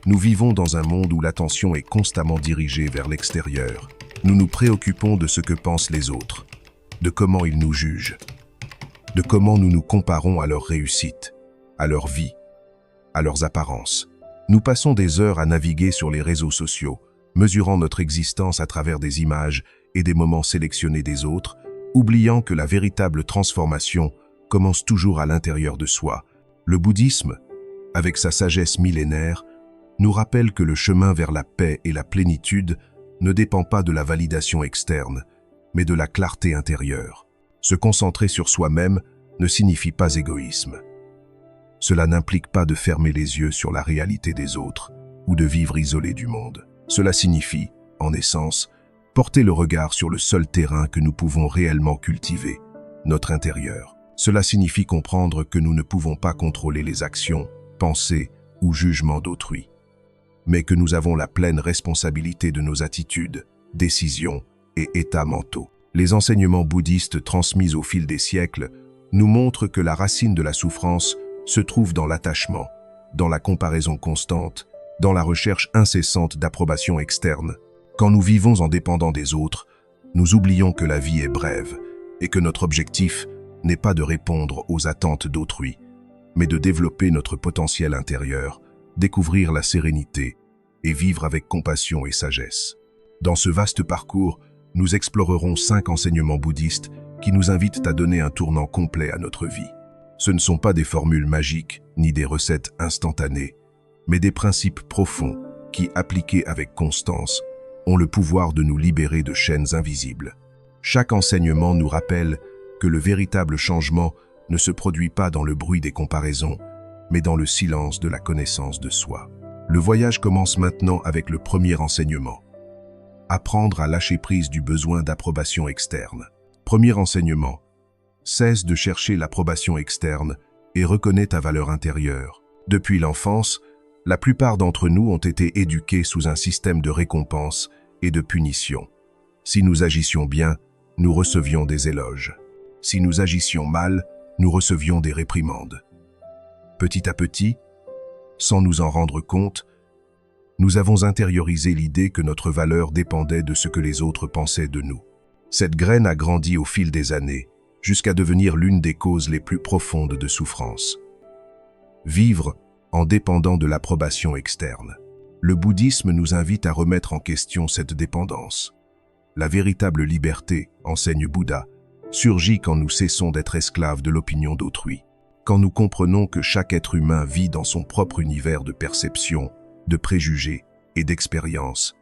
Nous vivons dans un monde où l'attention est constamment dirigée vers l'extérieur. Nous nous préoccupons de ce que pensent les autres, de comment ils nous jugent, de comment nous nous comparons à leur réussite, à leur vie, à leurs apparences. Nous passons des heures à naviguer sur les réseaux sociaux, mesurant notre existence à travers des images et des moments sélectionnés des autres, oubliant que la véritable transformation commence toujours à l'intérieur de soi. Le bouddhisme, avec sa sagesse millénaire, nous rappelle que le chemin vers la paix et la plénitude ne dépend pas de la validation externe, mais de la clarté intérieure. Se concentrer sur soi-même ne signifie pas égoïsme. Cela n'implique pas de fermer les yeux sur la réalité des autres ou de vivre isolé du monde. Cela signifie, en essence, porter le regard sur le seul terrain que nous pouvons réellement cultiver, notre intérieur. Cela signifie comprendre que nous ne pouvons pas contrôler les actions, pensées ou jugements d'autrui, mais que nous avons la pleine responsabilité de nos attitudes, décisions et états mentaux. Les enseignements bouddhistes transmis au fil des siècles nous montrent que la racine de la souffrance se trouve dans l'attachement, dans la comparaison constante, dans la recherche incessante d'approbation externe. Quand nous vivons en dépendant des autres, nous oublions que la vie est brève et que notre objectif n'est pas de répondre aux attentes d'autrui, mais de développer notre potentiel intérieur, découvrir la sérénité et vivre avec compassion et sagesse. Dans ce vaste parcours, nous explorerons 5 enseignements bouddhistes qui nous invitent à donner un tournant complet à notre vie. Ce ne sont pas des formules magiques ni des recettes instantanées, mais des principes profonds qui, appliqués avec constance, ont le pouvoir de nous libérer de chaînes invisibles. Chaque enseignement nous rappelle que le véritable changement ne se produit pas dans le bruit des comparaisons, mais dans le silence de la connaissance de soi. Le voyage commence maintenant avec le premier enseignement. Apprendre à lâcher prise du besoin d'approbation externe. Premier enseignement. Cesse de chercher l'approbation externe et reconnais ta valeur intérieure. Depuis l'enfance, la plupart d'entre nous ont été éduqués sous un système de récompense et de punition. Si nous agissions bien, nous recevions des éloges. Si nous agissions mal, nous recevions des réprimandes. Petit à petit, sans nous en rendre compte, nous avons intériorisé l'idée que notre valeur dépendait de ce que les autres pensaient de nous. Cette graine a grandi au fil des années, jusqu'à devenir l'une des causes les plus profondes de souffrance. Vivre en dépendant de l'approbation externe. Le bouddhisme nous invite à remettre en question cette dépendance. La véritable liberté, enseigne Bouddha, surgit quand nous cessons d'être esclaves de l'opinion d'autrui, quand nous comprenons que chaque être humain vit dans son propre univers de perception, de préjugés et d'expériences.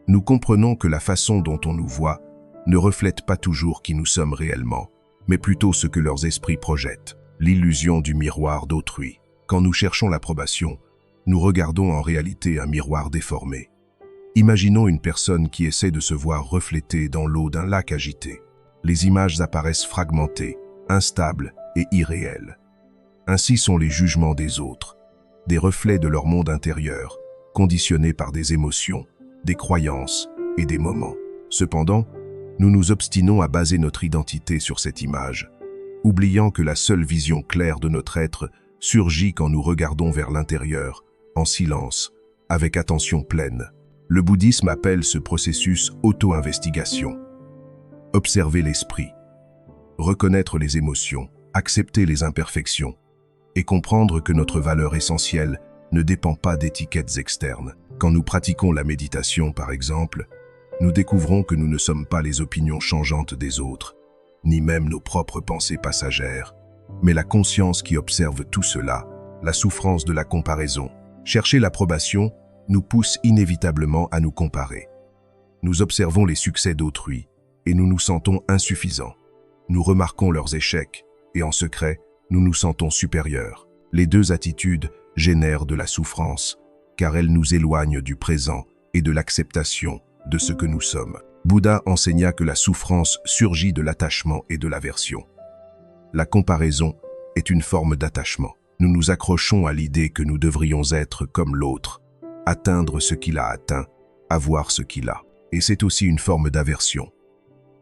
Nous comprenons que la façon dont on nous voit ne reflète pas toujours qui nous sommes réellement, mais plutôt ce que leurs esprits projettent, l'illusion du miroir d'autrui. Quand nous cherchons l'approbation, nous regardons en réalité un miroir déformé. Imaginons une personne qui essaie de se voir reflétée dans l'eau d'un lac agité. Les images apparaissent fragmentées, instables et irréelles. Ainsi sont les jugements des autres, des reflets de leur monde intérieur, conditionnés par des émotions, des croyances et des moments. Cependant, nous nous obstinons à baser notre identité sur cette image, oubliant que la seule vision claire de notre être surgit quand nous regardons vers l'intérieur, en silence, avec attention pleine. Le bouddhisme appelle ce processus auto-investigation. Observer l'esprit, reconnaître les émotions, accepter les imperfections et comprendre que notre valeur essentielle ne dépend pas d'étiquettes externes. Quand nous pratiquons la méditation, par exemple, nous découvrons que nous ne sommes pas les opinions changeantes des autres, ni même nos propres pensées passagères, mais la conscience qui observe tout cela, la souffrance de la comparaison. Chercher l'approbation nous pousse inévitablement à nous comparer. Nous observons les succès d'autrui et nous nous sentons insuffisants. Nous remarquons leurs échecs et en secret, nous nous sentons supérieurs. Les deux attitudes génèrent de la souffrance, car elles nous éloignent du présent et de l'acceptation de ce que nous sommes. Bouddha enseigna que la souffrance surgit de l'attachement et de l'aversion. La comparaison est une forme d'attachement. Nous nous accrochons à l'idée que nous devrions être comme l'autre, atteindre ce qu'il a atteint, avoir ce qu'il a. Et c'est aussi une forme d'aversion.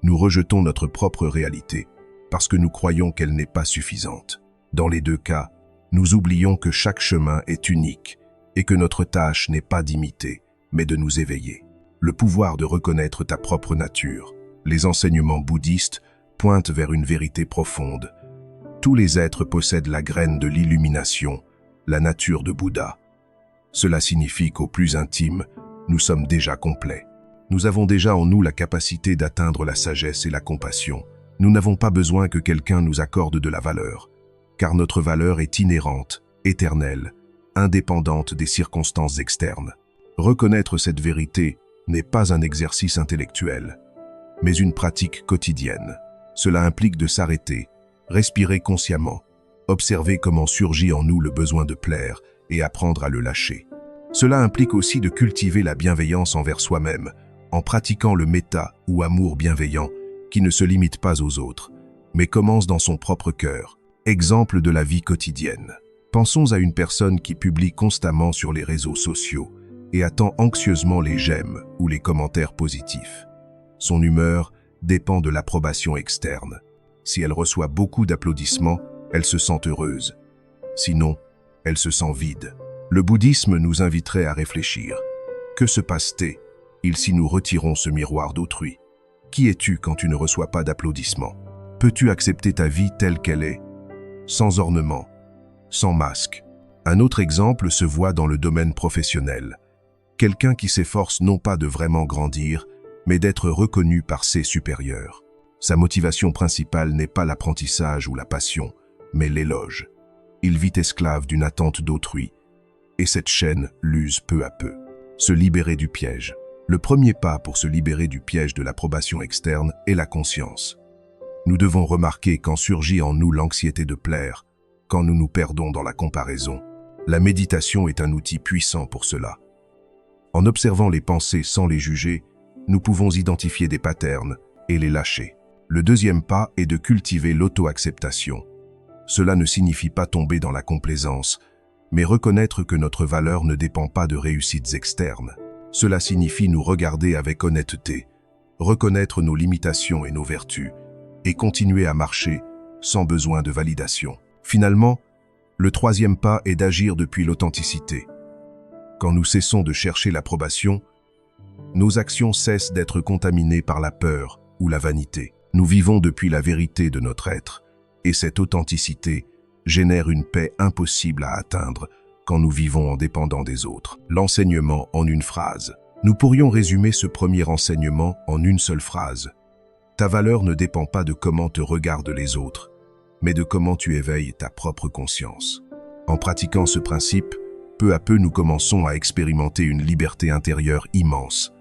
Nous rejetons notre propre réalité parce que nous croyons qu'elle n'est pas suffisante. Dans les deux cas, nous oublions que chaque chemin est unique et que notre tâche n'est pas d'imiter, mais de nous éveiller. Le pouvoir de reconnaître ta propre nature. Les enseignements bouddhistes pointent vers une vérité profonde. Tous les êtres possèdent la graine de l'illumination, la nature de Bouddha. Cela signifie qu'au plus intime, nous sommes déjà complets. Nous avons déjà en nous la capacité d'atteindre la sagesse et la compassion. Nous n'avons pas besoin que quelqu'un nous accorde de la valeur, car notre valeur est inhérente, éternelle, indépendante des circonstances externes. Reconnaître cette vérité n'est pas un exercice intellectuel, mais une pratique quotidienne. Cela implique de s'arrêter, respirer consciemment, observer comment surgit en nous le besoin de plaire et apprendre à le lâcher. Cela implique aussi de cultiver la bienveillance envers soi-même, en pratiquant le méta ou amour bienveillant qui ne se limite pas aux autres, mais commence dans son propre cœur. Exemple de la vie quotidienne. Pensons à une personne qui publie constamment sur les réseaux sociaux et attend anxieusement les j'aime ou les commentaires positifs. Son humeur dépend de l'approbation externe. Si elle reçoit beaucoup d'applaudissements, elle se sent heureuse. Sinon, elle se sent vide. Le bouddhisme nous inviterait à réfléchir. Que se passe-t-il si nous retirons ce miroir d'autrui? Qui es-tu quand tu ne reçois pas d'applaudissements? Peux-tu accepter ta vie telle qu'elle est, sans ornement, sans masque? Un autre exemple se voit dans le domaine professionnel. Quelqu'un qui s'efforce non pas de vraiment grandir, mais d'être reconnu par ses supérieurs. Sa motivation principale n'est pas l'apprentissage ou la passion, mais l'éloge. Il vit esclave d'une attente d'autrui, et cette chaîne l'use peu à peu. Se libérer du piège. Le premier pas pour se libérer du piège de l'approbation externe est la conscience. Nous devons remarquer quand surgit en nous l'anxiété de plaire, quand nous nous perdons dans la comparaison. La méditation est un outil puissant pour cela. En observant les pensées sans les juger, nous pouvons identifier des patterns et les lâcher. Le deuxième pas est de cultiver l'auto-acceptation. Cela ne signifie pas tomber dans la complaisance, mais reconnaître que notre valeur ne dépend pas de réussites externes. Cela signifie nous regarder avec honnêteté, reconnaître nos limitations et nos vertus, et continuer à marcher sans besoin de validation. Finalement, le troisième pas est d'agir depuis l'authenticité. Quand nous cessons de chercher l'approbation, nos actions cessent d'être contaminées par la peur ou la vanité. Nous vivons depuis la vérité de notre être, et cette authenticité génère une paix impossible à atteindre quand nous vivons en dépendant des autres. L'enseignement en une phrase. Nous pourrions résumer ce premier enseignement en une seule phrase. Ta valeur ne dépend pas de comment te regardent les autres, mais de comment tu éveilles ta propre conscience. En pratiquant ce principe, peu à peu nous commençons à expérimenter une liberté intérieure immense.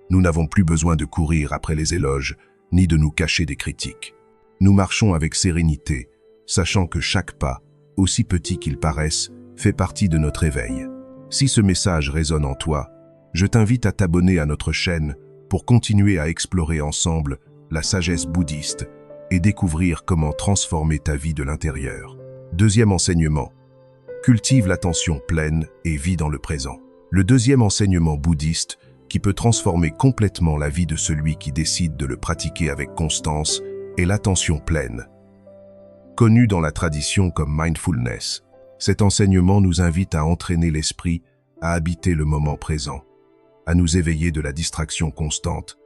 Nous n'avons plus besoin de courir après les éloges, ni de nous cacher des critiques. Nous marchons avec sérénité, sachant que chaque pas, aussi petit qu'il paraisse, fait partie de notre éveil. Si ce message résonne en toi, je t'invite à t'abonner à notre chaîne pour continuer à explorer ensemble la sagesse bouddhiste et découvrir comment transformer ta vie de l'intérieur. Deuxième enseignement. Cultive l'attention pleine et vis dans le présent. Le deuxième enseignement bouddhiste qui peut transformer complètement la vie de celui qui décide de le pratiquer avec constance est l'attention pleine. Connu dans la tradition comme mindfulness, cet enseignement nous invite à entraîner l'esprit à habiter le moment présent, à nous éveiller de la distraction constante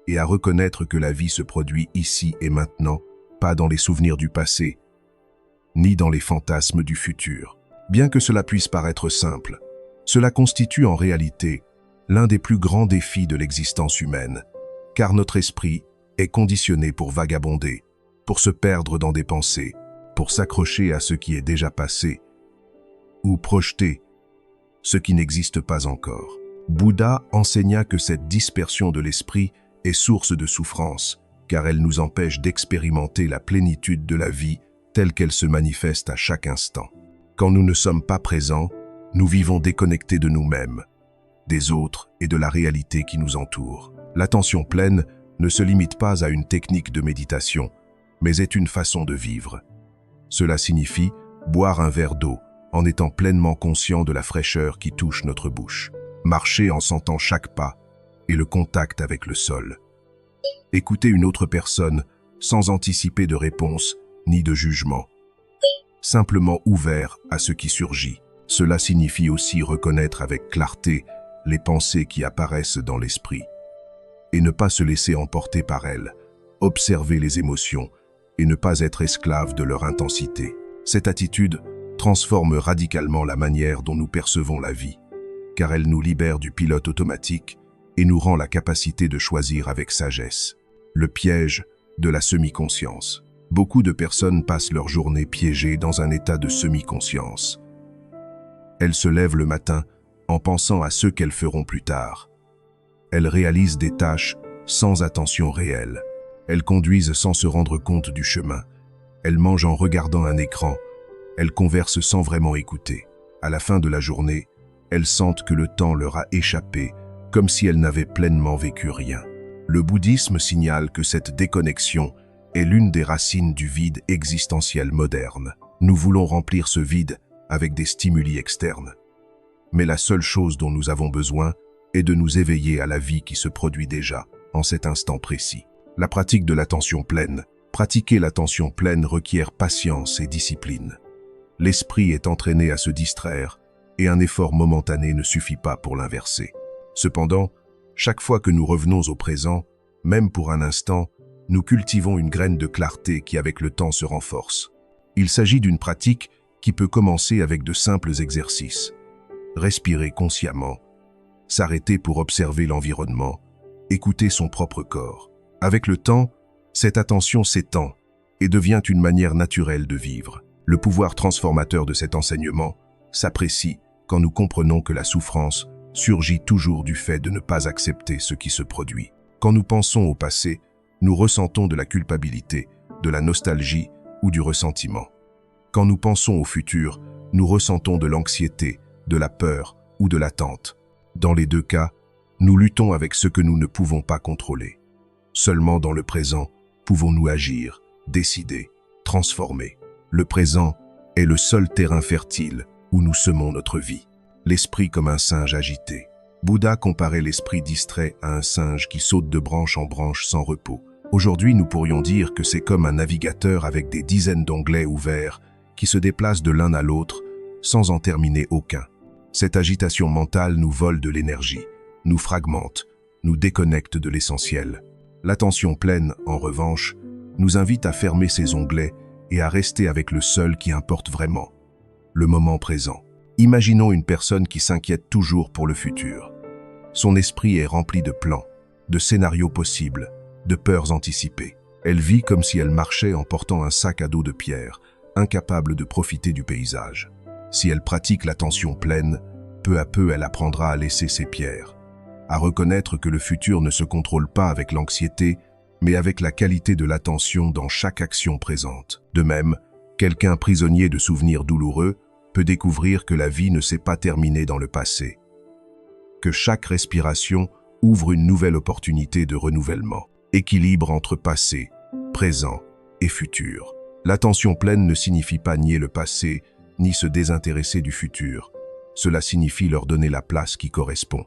et à reconnaître que la vie se produit ici et maintenant, pas dans les souvenirs du passé, ni dans les fantasmes du futur. Bien que cela puisse paraître simple, cela constitue en réalité l'un des plus grands défis de l'existence humaine, car notre esprit est conditionné pour vagabonder, pour se perdre dans des pensées, pour s'accrocher à ce qui est déjà passé, ou projeter ce qui n'existe pas encore. Bouddha enseigna que cette dispersion de l'esprit est source de souffrance, car elle nous empêche d'expérimenter la plénitude de la vie telle qu'elle se manifeste à chaque instant. Quand nous ne sommes pas présents, nous vivons déconnectés de nous-mêmes, des autres et de la réalité qui nous entoure. L'attention pleine ne se limite pas à une technique de méditation, mais est une façon de vivre. Cela signifie boire un verre d'eau en étant pleinement conscient de la fraîcheur qui touche notre bouche, marcher en sentant chaque pas et le contact avec le sol, écouter une autre personne sans anticiper de réponse ni de jugement, simplement ouvert à ce qui surgit. Cela signifie aussi reconnaître avec clarté les pensées qui apparaissent dans l'esprit et ne pas se laisser emporter par elles, observer les émotions et ne pas être esclave de leur intensité. Cette attitude transforme radicalement la manière dont nous percevons la vie, car elle nous libère du pilote automatique et nous rend la capacité de choisir avec sagesse. Le piège de la semi-conscience. Beaucoup de personnes passent leur journée piégées dans un état de semi-conscience. Elles se lèvent le matin en pensant à ce qu'elles feront plus tard. Elles réalisent des tâches sans attention réelle. Elles conduisent sans se rendre compte du chemin. Elles mangent en regardant un écran. Elles conversent sans vraiment écouter. À la fin de la journée, elles sentent que le temps leur a échappé, comme si elles n'avaient pleinement vécu rien. Le bouddhisme signale que cette déconnexion est l'une des racines du vide existentiel moderne. Nous voulons remplir ce vide avec des stimuli externes. Mais la seule chose dont nous avons besoin est de nous éveiller à la vie qui se produit déjà, en cet instant précis. La pratique de l'attention pleine. Pratiquer l'attention pleine requiert patience et discipline. L'esprit est entraîné à se distraire et un effort momentané ne suffit pas pour l'inverser. Cependant, chaque fois que nous revenons au présent, même pour un instant, nous cultivons une graine de clarté qui avec le temps se renforce. Il s'agit d'une pratique qui peut commencer avec de simples exercices. Respirer consciemment, s'arrêter pour observer l'environnement, écouter son propre corps. Avec le temps, cette attention s'étend et devient une manière naturelle de vivre. Le pouvoir transformateur de cet enseignement s'apprécie quand nous comprenons que la souffrance surgit toujours du fait de ne pas accepter ce qui se produit. Quand nous pensons au passé, nous ressentons de la culpabilité, de la nostalgie ou du ressentiment. Quand nous pensons au futur, nous ressentons de l'anxiété, de la peur ou de l'attente. Dans les deux cas, nous luttons avec ce que nous ne pouvons pas contrôler. Seulement dans le présent, pouvons-nous agir, décider, transformer. Le présent est le seul terrain fertile où nous semons notre vie. L'esprit comme un singe agité. Bouddha comparait l'esprit distrait à un singe qui saute de branche en branche sans repos. Aujourd'hui, nous pourrions dire que c'est comme un navigateur avec des dizaines d'onglets ouverts qui se déplace de l'un à l'autre sans en terminer aucun. Cette agitation mentale nous vole de l'énergie, nous fragmente, nous déconnecte de l'essentiel. L'attention pleine, en revanche, nous invite à fermer ces onglets et à rester avec le seul qui importe vraiment, le moment présent. Imaginons une personne qui s'inquiète toujours pour le futur. Son esprit est rempli de plans, de scénarios possibles, de peurs anticipées. Elle vit comme si elle marchait en portant un sac à dos de pierre, incapable de profiter du paysage. Si elle pratique l'attention pleine, peu à peu elle apprendra à laisser ses pierres, à reconnaître que le futur ne se contrôle pas avec l'anxiété, mais avec la qualité de l'attention dans chaque action présente. De même, quelqu'un prisonnier de souvenirs douloureux peut découvrir que la vie ne s'est pas terminée dans le passé, que chaque respiration ouvre une nouvelle opportunité de renouvellement, équilibre entre passé, présent et futur. L'attention pleine ne signifie pas nier le passé, ni se désintéresser du futur. Cela signifie leur donner la place qui correspond.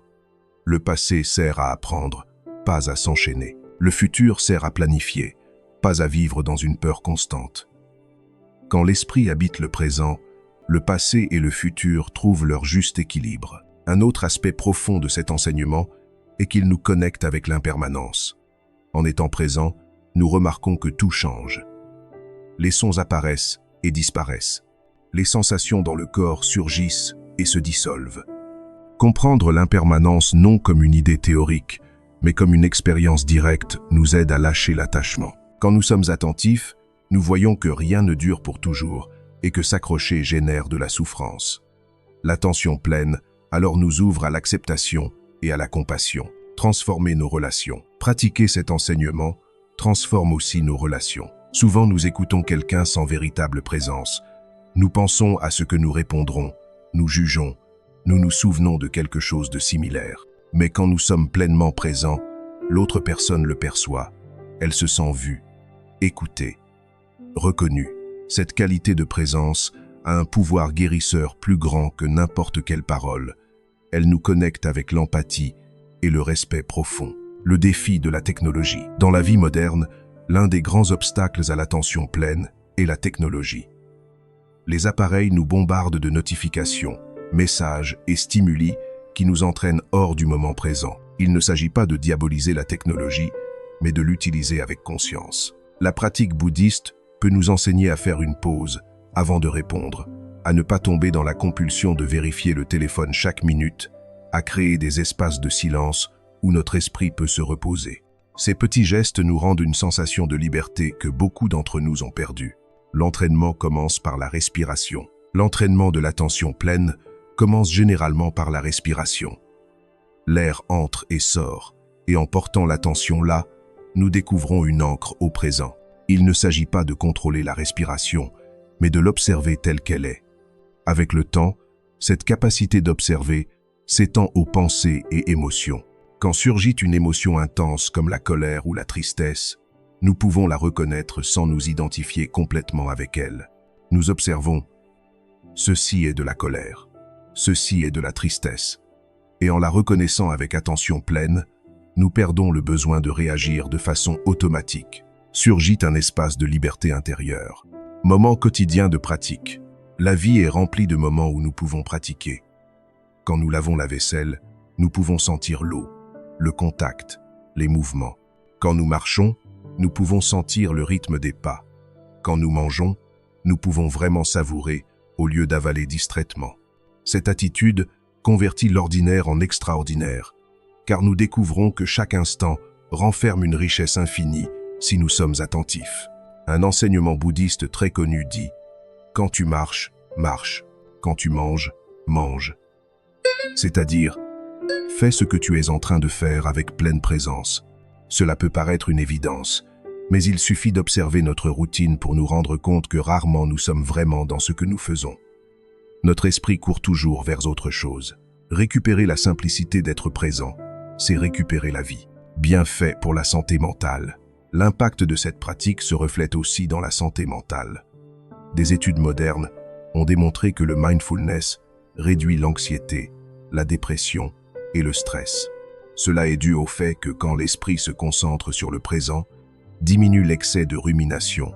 Le passé sert à apprendre, pas à s'enchaîner. Le futur sert à planifier, pas à vivre dans une peur constante. Quand l'esprit habite le présent, le passé et le futur trouvent leur juste équilibre. Un autre aspect profond de cet enseignement est qu'il nous connecte avec l'impermanence. En étant présent, nous remarquons que tout change. Les sons apparaissent et disparaissent. Les sensations dans le corps surgissent et se dissolvent. Comprendre l'impermanence non comme une idée théorique, mais comme une expérience directe nous aide à lâcher l'attachement. Quand nous sommes attentifs, nous voyons que rien ne dure pour toujours et que s'accrocher génère de la souffrance. L'attention pleine alors nous ouvre à l'acceptation et à la compassion. Transformer nos relations. Pratiquer cet enseignement transforme aussi nos relations. Souvent nous écoutons quelqu'un sans véritable présence. Nous pensons à ce que nous répondrons, nous jugeons, nous nous souvenons de quelque chose de similaire. Mais quand nous sommes pleinement présents, l'autre personne le perçoit. Elle se sent vue, écoutée, reconnue. Cette qualité de présence a un pouvoir guérisseur plus grand que n'importe quelle parole. Elle nous connecte avec l'empathie et le respect profond. Le défi de la technologie. Dans la vie moderne, l'un des grands obstacles à l'attention pleine est la technologie. Les appareils nous bombardent de notifications, messages et stimuli qui nous entraînent hors du moment présent. Il ne s'agit pas de diaboliser la technologie, mais de l'utiliser avec conscience. La pratique bouddhiste peut nous enseigner à faire une pause avant de répondre, à ne pas tomber dans la compulsion de vérifier le téléphone chaque minute, à créer des espaces de silence où notre esprit peut se reposer. Ces petits gestes nous rendent une sensation de liberté que beaucoup d'entre nous ont perdue. L'entraînement commence par la respiration. L'entraînement de l'attention pleine commence généralement par la respiration. L'air entre et sort, et en portant l'attention là, nous découvrons une ancre au présent. Il ne s'agit pas de contrôler la respiration, mais de l'observer telle qu'elle est. Avec le temps, cette capacité d'observer s'étend aux pensées et émotions. Quand surgit une émotion intense comme la colère ou la tristesse, nous pouvons la reconnaître sans nous identifier complètement avec elle. Nous observons « ceci est de la colère, ceci est de la tristesse ». Et en la reconnaissant avec attention pleine, nous perdons le besoin de réagir de façon automatique. Surgit un espace de liberté intérieure. Moment quotidien de pratique. La vie est remplie de moments où nous pouvons pratiquer. Quand nous lavons la vaisselle, nous pouvons sentir l'eau, le contact, les mouvements. Quand nous marchons, nous pouvons sentir le rythme des pas. Quand nous mangeons, nous pouvons vraiment savourer au lieu d'avaler distraitement. Cette attitude convertit l'ordinaire en extraordinaire, car nous découvrons que chaque instant renferme une richesse infinie si nous sommes attentifs. Un enseignement bouddhiste très connu dit « Quand tu marches, marche. Quand tu manges, mange. » C'est-à-dire, fais ce que tu es en train de faire avec pleine présence. Cela peut paraître une évidence, mais il suffit d'observer notre routine pour nous rendre compte que rarement nous sommes vraiment dans ce que nous faisons. Notre esprit court toujours vers autre chose. Récupérer la simplicité d'être présent, c'est récupérer la vie. Bien fait pour la santé mentale. L'impact de cette pratique se reflète aussi dans la santé mentale. Des études modernes ont démontré que le mindfulness réduit l'anxiété, la dépression et le stress. Cela est dû au fait que quand l'esprit se concentre sur le présent, diminue l'excès de rumination.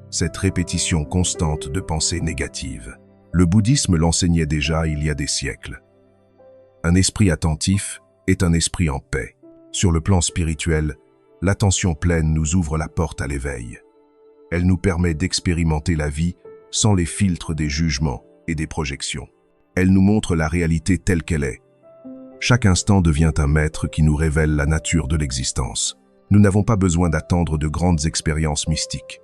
Cette répétition constante de pensées négatives. Le bouddhisme l'enseignait déjà il y a des siècles. Un esprit attentif est un esprit en paix. Sur le plan spirituel, l'attention pleine nous ouvre la porte à l'éveil. Elle nous permet d'expérimenter la vie sans les filtres des jugements et des projections. Elle nous montre la réalité telle qu'elle est. Chaque instant devient un maître qui nous révèle la nature de l'existence. Nous n'avons pas besoin d'attendre de grandes expériences mystiques.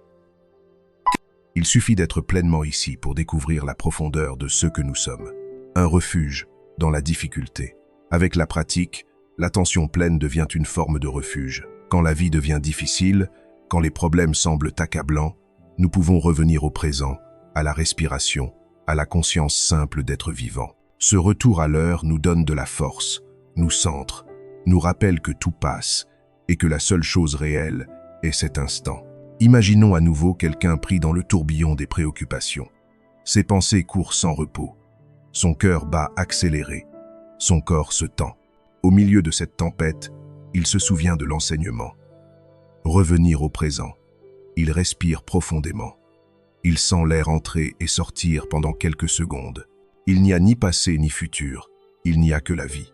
Il suffit d'être pleinement ici pour découvrir la profondeur de ce que nous sommes. Un refuge dans la difficulté. Avec la pratique, l'attention pleine devient une forme de refuge. Quand la vie devient difficile, quand les problèmes semblent accablants, nous pouvons revenir au présent, à la respiration, à la conscience simple d'être vivant. Ce retour à l'heure nous donne de la force, nous centre, nous rappelle que tout passe et que la seule chose réelle est cet instant. Imaginons à nouveau quelqu'un pris dans le tourbillon des préoccupations. Ses pensées courent sans repos. Son cœur bat accéléré. Son corps se tend. Au milieu de cette tempête, il se souvient de l'enseignement. Revenir au présent. Il respire profondément. Il sent l'air entrer et sortir pendant quelques secondes. Il n'y a ni passé ni futur. Il n'y a que la vie.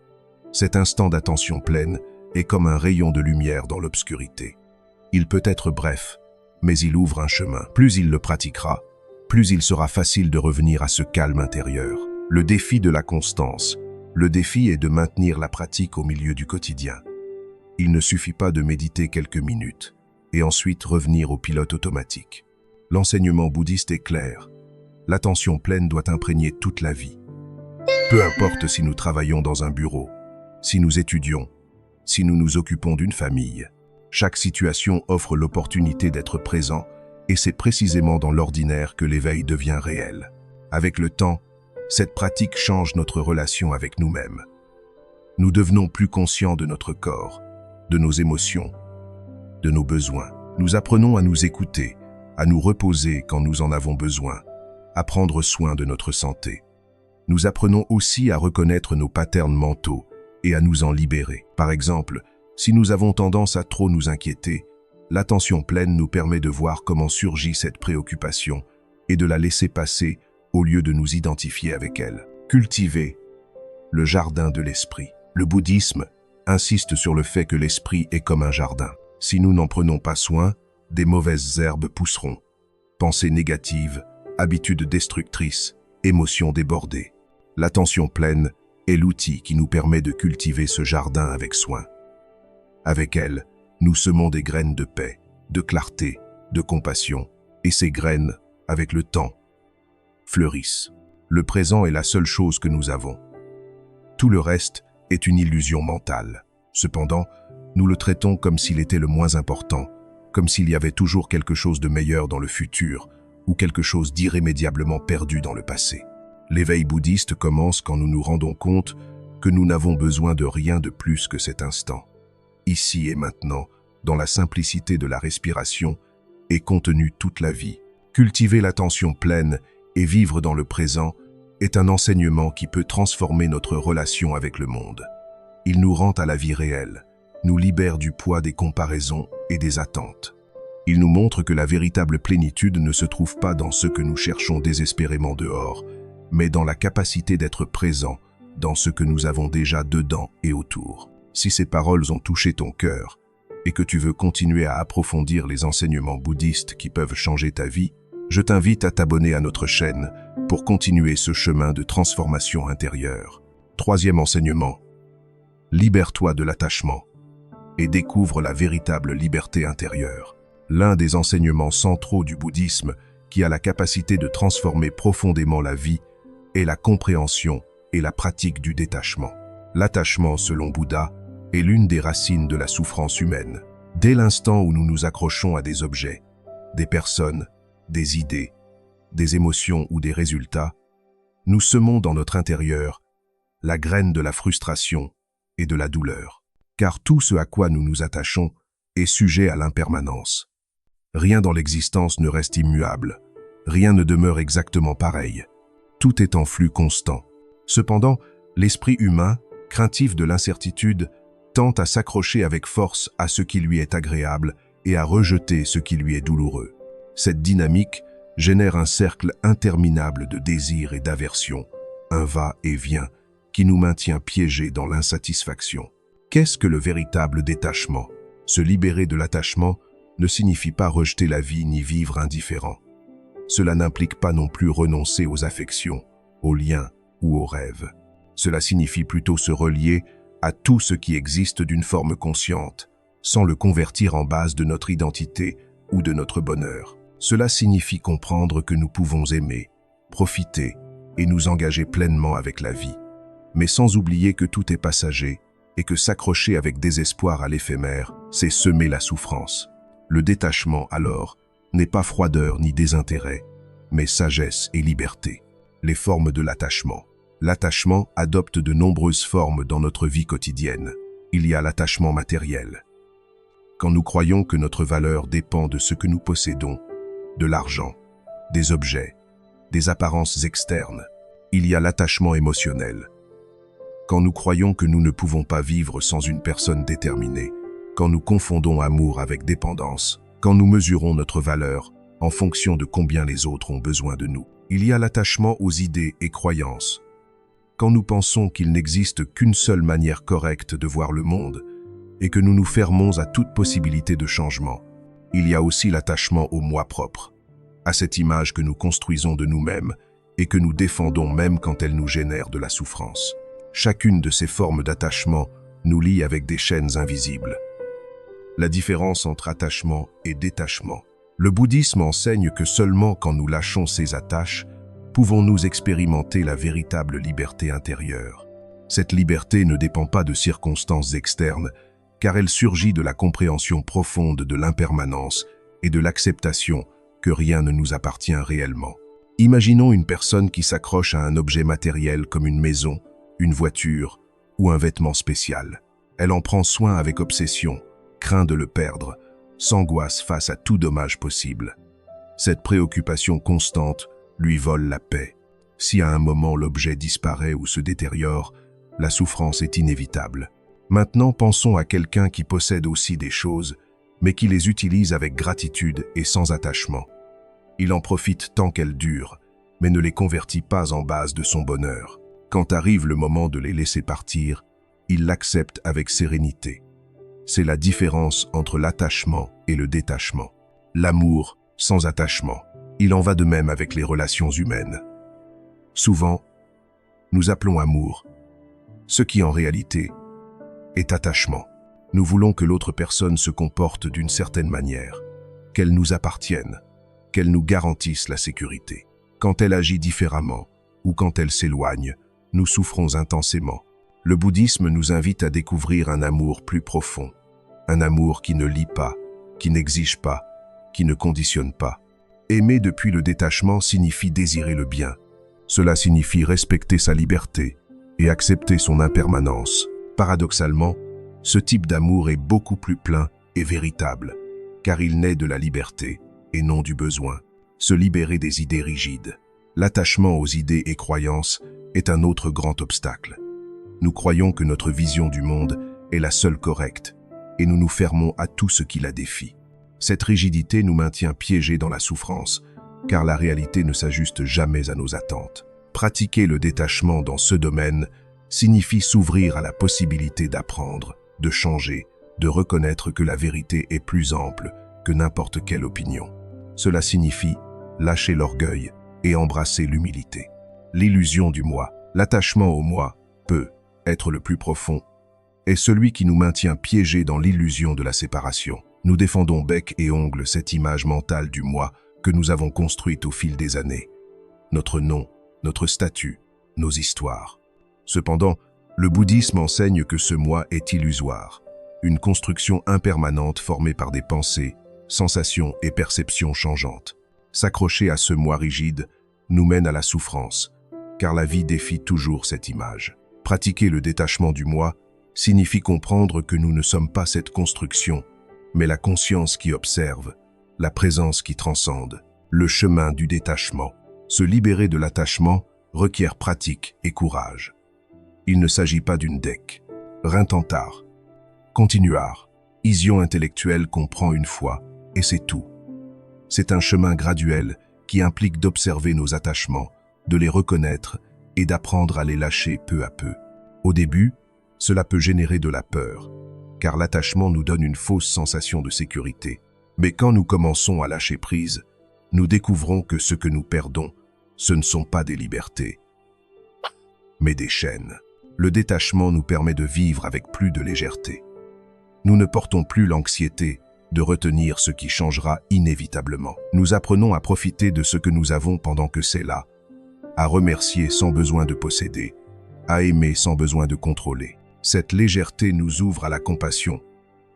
Cet instant d'attention pleine est comme un rayon de lumière dans l'obscurité. Il peut être bref, mais il ouvre un chemin. Plus il le pratiquera, plus il sera facile de revenir à ce calme intérieur. Le défi de la constance. Le défi est de maintenir la pratique au milieu du quotidien. Il ne suffit pas de méditer quelques minutes et ensuite revenir au pilote automatique. L'enseignement bouddhiste est clair. L'attention pleine doit imprégner toute la vie. Peu importe si nous travaillons dans un bureau, si nous étudions, si nous nous occupons d'une famille. Chaque situation offre l'opportunité d'être présent et c'est précisément dans l'ordinaire que l'éveil devient réel. Avec le temps, cette pratique change notre relation avec nous-mêmes. Nous devenons plus conscients de notre corps, de nos émotions, de nos besoins. Nous apprenons à nous écouter, à nous reposer quand nous en avons besoin, à prendre soin de notre santé. Nous apprenons aussi à reconnaître nos patterns mentaux et à nous en libérer. Par exemple, si nous avons tendance à trop nous inquiéter, l'attention pleine nous permet de voir comment surgit cette préoccupation et de la laisser passer au lieu de nous identifier avec elle. Cultiver le jardin de l'esprit. Le bouddhisme insiste sur le fait que l'esprit est comme un jardin. Si nous n'en prenons pas soin, des mauvaises herbes pousseront. Pensées négatives, habitudes destructrices, émotions débordées. L'attention pleine est l'outil qui nous permet de cultiver ce jardin avec soin. Avec elle, nous semons des graines de paix, de clarté, de compassion, et ces graines, avec le temps, fleurissent. Le présent est la seule chose que nous avons. Tout le reste est une illusion mentale. Cependant, nous le traitons comme s'il était le moins important, comme s'il y avait toujours quelque chose de meilleur dans le futur ou quelque chose d'irrémédiablement perdu dans le passé. L'éveil bouddhiste commence quand nous nous rendons compte que nous n'avons besoin de rien de plus que cet instant. Ici et maintenant, dans la simplicité de la respiration, est contenue toute la vie. Cultiver l'attention pleine et vivre dans le présent est un enseignement qui peut transformer notre relation avec le monde. Il nous rend à la vie réelle, nous libère du poids des comparaisons et des attentes. Il nous montre que la véritable plénitude ne se trouve pas dans ce que nous cherchons désespérément dehors, mais dans la capacité d'être présent dans ce que nous avons déjà dedans et autour. Si ces paroles ont touché ton cœur et que tu veux continuer à approfondir les enseignements bouddhistes qui peuvent changer ta vie, je t'invite à t'abonner à notre chaîne pour continuer ce chemin de transformation intérieure. Troisième enseignement, libère-toi de l'attachement et découvre la véritable liberté intérieure. L'un des enseignements centraux du bouddhisme qui a la capacité de transformer profondément la vie est la compréhension et la pratique du détachement. L'attachement, selon Bouddha, est l'une des racines de la souffrance humaine. Dès l'instant où nous nous accrochons à des objets, des personnes, des idées, des émotions ou des résultats, nous semons dans notre intérieur la graine de la frustration et de la douleur. Car tout ce à quoi nous nous attachons est sujet à l'impermanence. Rien dans l'existence ne reste immuable, rien ne demeure exactement pareil. Tout est en flux constant. Cependant, l'esprit humain, craintif de l'incertitude, tente à s'accrocher avec force à ce qui lui est agréable et à rejeter ce qui lui est douloureux. Cette dynamique génère un cercle interminable de désirs et d'aversion, un va-et-vient qui nous maintient piégés dans l'insatisfaction. Qu'est-ce que le véritable détachement? Se libérer de l'attachement ne signifie pas rejeter la vie ni vivre indifférent. Cela n'implique pas non plus renoncer aux affections, aux liens ou aux rêves. Cela signifie plutôt se relier à tout ce qui existe d'une forme consciente, sans le convertir en base de notre identité ou de notre bonheur. Cela signifie comprendre que nous pouvons aimer, profiter et nous engager pleinement avec la vie, mais sans oublier que tout est passager et que s'accrocher avec désespoir à l'éphémère, c'est semer la souffrance. Le détachement, alors, n'est pas froideur ni désintérêt, mais sagesse et liberté. Les formes de l'attachement. L'attachement adopte de nombreuses formes dans notre vie quotidienne. Il y a l'attachement matériel. Quand nous croyons que notre valeur dépend de ce que nous possédons, de l'argent, des objets, des apparences externes, il y a l'attachement émotionnel. Quand nous croyons que nous ne pouvons pas vivre sans une personne déterminée, quand nous confondons amour avec dépendance, quand nous mesurons notre valeur en fonction de combien les autres ont besoin de nous. Il y a l'attachement aux idées et croyances. Quand nous pensons qu'il n'existe qu'une seule manière correcte de voir le monde et que nous nous fermons à toute possibilité de changement. Il y a aussi l'attachement au moi propre, à cette image que nous construisons de nous-mêmes et que nous défendons même quand elle nous génère de la souffrance. Chacune de ces formes d'attachement nous lie avec des chaînes invisibles. La différence entre attachement et détachement. Le bouddhisme enseigne que seulement quand nous lâchons ces attaches, pouvons-nous expérimenter la véritable liberté intérieure. Cette liberté ne dépend pas de circonstances externes, car elle surgit de la compréhension profonde de l'impermanence et de l'acceptation que rien ne nous appartient réellement. Imaginons une personne qui s'accroche à un objet matériel comme une maison, une voiture ou un vêtement spécial. Elle en prend soin avec obsession, craint de le perdre, s'angoisse face à tout dommage possible. Cette préoccupation constante lui vole la paix. Si à un moment l'objet disparaît ou se détériore, la souffrance est inévitable. Maintenant, pensons à quelqu'un qui possède aussi des choses, mais qui les utilise avec gratitude et sans attachement. Il en profite tant qu'elles durent, mais ne les convertit pas en base de son bonheur. Quand arrive le moment de les laisser partir, ils l'acceptent avec sérénité. C'est la différence entre l'attachement et le détachement. L'amour sans attachement. Il en va de même avec les relations humaines. Souvent, nous appelons amour ce qui en réalité est attachement. Nous voulons que l'autre personne se comporte d'une certaine manière, qu'elle nous appartienne, qu'elle nous garantisse la sécurité. Quand elle agit différemment ou quand elle s'éloigne, nous souffrons intensément. Le bouddhisme nous invite à découvrir un amour plus profond, un amour qui ne lie pas, qui n'exige pas, qui ne conditionne pas. Aimer depuis le détachement signifie désirer le bien. Cela signifie respecter sa liberté et accepter son impermanence. Paradoxalement, ce type d'amour est beaucoup plus plein et véritable, car il naît de la liberté et non du besoin. Se libérer des idées rigides. L'attachement aux idées et croyances est un autre grand obstacle. Nous croyons que notre vision du monde est la seule correcte, et nous nous fermons à tout ce qui la défie. Cette rigidité nous maintient piégés dans la souffrance, car la réalité ne s'ajuste jamais à nos attentes. Pratiquer le détachement dans ce domaine signifie s'ouvrir à la possibilité d'apprendre, de changer, de reconnaître que la vérité est plus ample que n'importe quelle opinion. Cela signifie lâcher l'orgueil et embrasser l'humilité. L'illusion du moi, l'attachement au moi, peut être le plus profond, est celui qui nous maintient piégés dans l'illusion de la séparation. Nous défendons bec et ongle cette image mentale du moi que nous avons construite au fil des années. Notre nom, notre statut, nos histoires. Cependant, le bouddhisme enseigne que ce moi est illusoire, une construction impermanente formée par des pensées, sensations et perceptions changeantes. S'accrocher à ce moi rigide nous mène à la souffrance, car la vie défie toujours cette image. Pratiquer le détachement du moi signifie comprendre que nous ne sommes pas cette construction, mais la conscience qui observe, la présence qui transcende, le chemin du détachement. Se libérer de l'attachement requiert pratique et courage. Il ne s'agit pas d'une deck. Rintantar. Continuar. Ision intellectuelle qu'on prend une fois, et c'est tout. C'est un chemin graduel qui implique d'observer nos attachements, de les reconnaître et d'apprendre à les lâcher peu à peu. Au début, cela peut générer de la peur, car l'attachement nous donne une fausse sensation de sécurité. Mais quand nous commençons à lâcher prise, nous découvrons que ce que nous perdons, ce ne sont pas des libertés, mais des chaînes. Le détachement nous permet de vivre avec plus de légèreté. Nous ne portons plus l'anxiété de retenir ce qui changera inévitablement. Nous apprenons à profiter de ce que nous avons pendant que c'est là, à remercier sans besoin de posséder, à aimer sans besoin de contrôler. Cette légèreté nous ouvre à la compassion,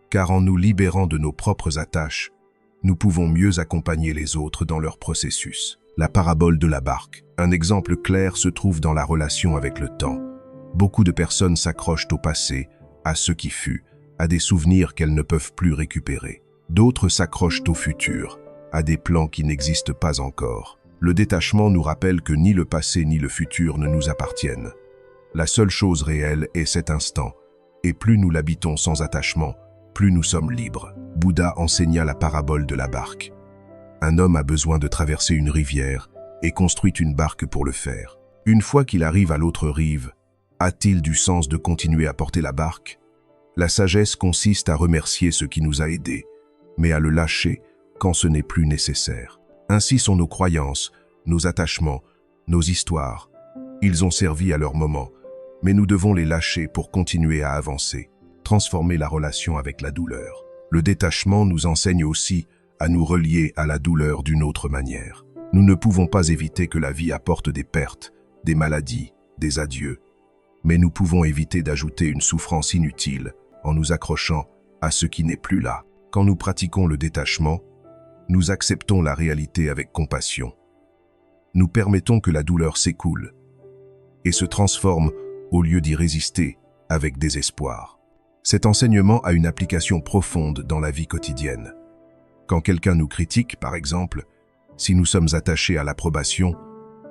car en nous libérant de nos propres attaches, nous pouvons mieux accompagner les autres dans leur processus. La parabole de la barque. Un exemple clair se trouve dans la relation avec le temps. Beaucoup de personnes s'accrochent au passé, à ce qui fut, à des souvenirs qu'elles ne peuvent plus récupérer. D'autres s'accrochent au futur, à des plans qui n'existent pas encore. Le détachement nous rappelle que ni le passé ni le futur ne nous appartiennent. La seule chose réelle est cet instant, et plus nous l'habitons sans attachement, plus nous sommes libres. Bouddha enseigna la parabole de la barque. Un homme a besoin de traverser une rivière et construit une barque pour le faire. Une fois qu'il arrive à l'autre rive, a-t-il du sens de continuer à porter la barque? La sagesse consiste à remercier ce qui nous a aidés, mais à le lâcher quand ce n'est plus nécessaire. Ainsi sont nos croyances, nos attachements, nos histoires. Ils ont servi à leur moment, mais nous devons les lâcher pour continuer à avancer, transformer la relation avec la douleur. Le détachement nous enseigne aussi à nous relier à la douleur d'une autre manière. Nous ne pouvons pas éviter que la vie apporte des pertes, des maladies, des adieux, mais nous pouvons éviter d'ajouter une souffrance inutile en nous accrochant à ce qui n'est plus là. Quand nous pratiquons le détachement, nous acceptons la réalité avec compassion. Nous permettons que la douleur s'écoule et se transforme au lieu d'y résister avec désespoir. Cet enseignement a une application profonde dans la vie quotidienne. Quand quelqu'un nous critique, par exemple, si nous sommes attachés à l'approbation,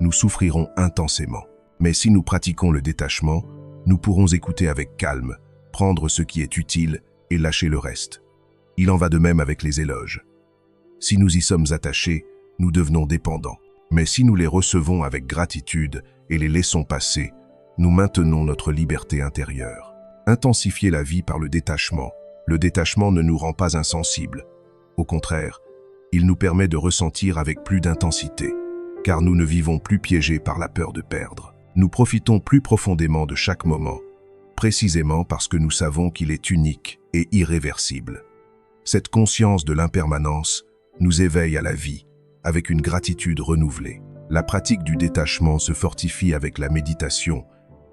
nous souffrirons intensément. Mais si nous pratiquons le détachement, nous pourrons écouter avec calme, prendre ce qui est utile et lâcher le reste. Il en va de même avec les éloges. Si nous y sommes attachés, nous devenons dépendants. Mais si nous les recevons avec gratitude et les laissons passer, nous maintenons notre liberté intérieure. Intensifier la vie par le détachement. Le détachement ne nous rend pas insensibles. Au contraire, il nous permet de ressentir avec plus d'intensité, car nous ne vivons plus piégés par la peur de perdre. Nous profitons plus profondément de chaque moment, précisément parce que nous savons qu'il est unique et irréversible. Cette conscience de l'impermanence nous éveille à la vie, avec une gratitude renouvelée. La pratique du détachement se fortifie avec la méditation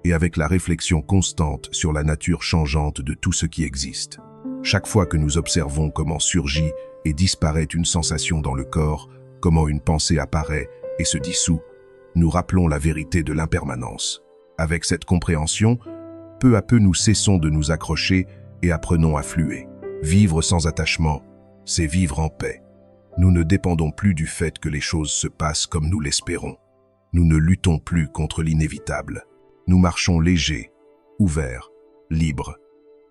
et avec la réflexion constante sur la nature changeante de tout ce qui existe. Chaque fois que nous observons comment surgit et disparaît une sensation dans le corps, comment une pensée apparaît et se dissout, nous rappelons la vérité de l'impermanence. Avec cette compréhension, peu à peu nous cessons de nous accrocher et apprenons à fluer. Vivre sans attachement, c'est vivre en paix. Nous ne dépendons plus du fait que les choses se passent comme nous l'espérons. Nous ne luttons plus contre l'inévitable. Nous marchons légers, ouverts, libres.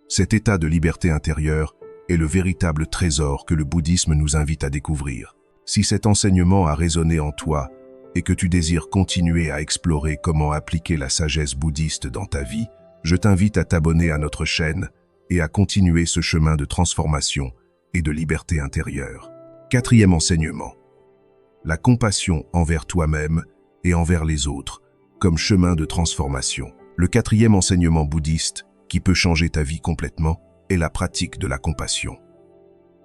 Cet état de liberté intérieure est le véritable trésor que le bouddhisme nous invite à découvrir. Si cet enseignement a résonné en toi et que tu désires continuer à explorer comment appliquer la sagesse bouddhiste dans ta vie, je t'invite à t'abonner à notre chaîne et à continuer ce chemin de transformation et de liberté intérieure. Quatrième enseignement. La compassion envers toi-même et envers les autres comme chemin de transformation. Le quatrième enseignement bouddhiste qui peut changer ta vie complètement est la pratique de la compassion.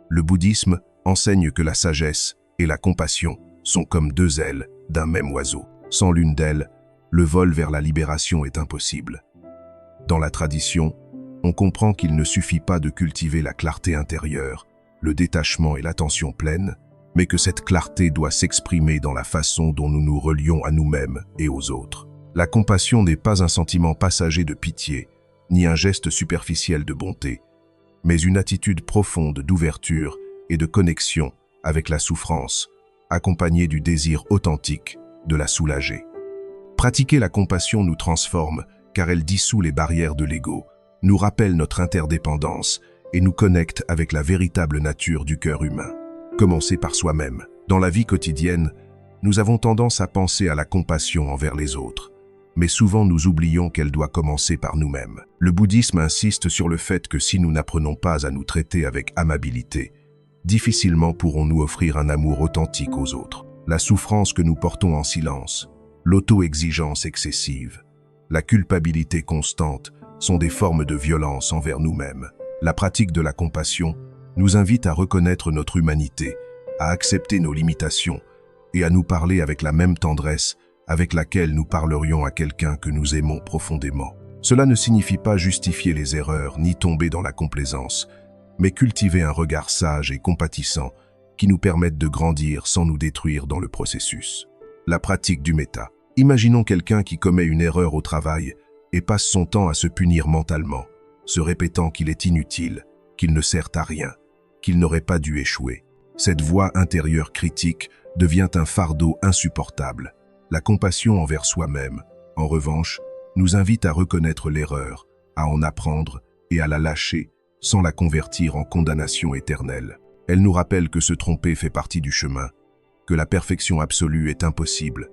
Le bouddhisme enseigne que la sagesse et la compassion sont comme deux ailes d'un même oiseau. Sans l'une d'elles, le vol vers la libération est impossible. Dans la tradition, on comprend qu'il ne suffit pas de cultiver la clarté intérieure, le détachement et l'attention pleine, mais que cette clarté doit s'exprimer dans la façon dont nous nous relions à nous-mêmes et aux autres. La compassion n'est pas un sentiment passager de pitié, ni un geste superficiel de bonté, mais une attitude profonde d'ouverture et de connexion avec la souffrance, accompagnée du désir authentique de la soulager. Pratiquer la compassion nous transforme, car elle dissout les barrières de l'ego, nous rappelle notre interdépendance et nous connecte avec la véritable nature du cœur humain. Commencer par soi-même. Dans la vie quotidienne, nous avons tendance à penser à la compassion envers les autres, mais souvent nous oublions qu'elle doit commencer par nous-mêmes. Le bouddhisme insiste sur le fait que si nous n'apprenons pas à nous traiter avec amabilité, difficilement pourrons-nous offrir un amour authentique aux autres. La souffrance que nous portons en silence, l'auto-exigence excessive, la culpabilité constante sont des formes de violence envers nous-mêmes. La pratique de la compassion nous invite à reconnaître notre humanité, à accepter nos limitations et à nous parler avec la même tendresse avec laquelle nous parlerions à quelqu'un que nous aimons profondément. Cela ne signifie pas justifier les erreurs ni tomber dans la complaisance, mais cultiver un regard sage et compatissant qui nous permette de grandir sans nous détruire dans le processus. La pratique du méta. Imaginons quelqu'un qui commet une erreur au travail et passe son temps à se punir mentalement, se répétant qu'il est inutile, qu'il ne sert à rien, qu'il n'aurait pas dû échouer. Cette voix intérieure critique devient un fardeau insupportable. La compassion envers soi-même, en revanche, nous invite à reconnaître l'erreur, à en apprendre et à la lâcher sans la convertir en condamnation éternelle. Elle nous rappelle que se tromper fait partie du chemin, que la perfection absolue est impossible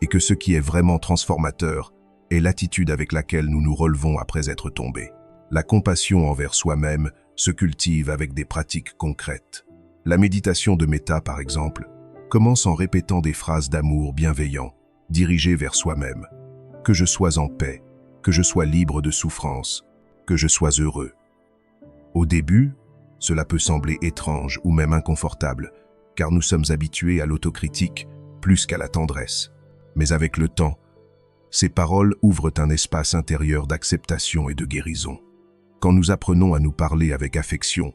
et que ce qui est vraiment transformateur est l'attitude avec laquelle nous nous relevons après être tombés. La compassion envers soi-même se cultive avec des pratiques concrètes. La méditation de méta, par exemple, commence en répétant des phrases d'amour bienveillant, dirigées vers soi-même. Que je sois en paix, que je sois libre de souffrance, que je sois heureux. Au début, cela peut sembler étrange ou même inconfortable, car nous sommes habitués à l'autocritique plus qu'à la tendresse. Mais avec le temps, ces paroles ouvrent un espace intérieur d'acceptation et de guérison. Quand nous apprenons à nous parler avec affection,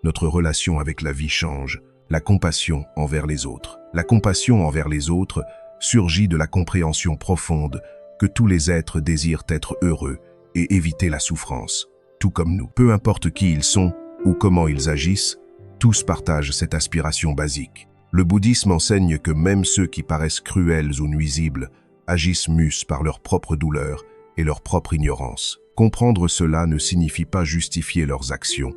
notre relation avec la vie change. La compassion envers les autres. La compassion envers les autres surgit de la compréhension profonde que tous les êtres désirent être heureux et éviter la souffrance, tout comme nous. Peu importe qui ils sont ou comment ils agissent, tous partagent cette aspiration basique. Le bouddhisme enseigne que même ceux qui paraissent cruels ou nuisibles agissent mus par leur propre douleur et leur propre ignorance. Comprendre cela ne signifie pas justifier leurs actions,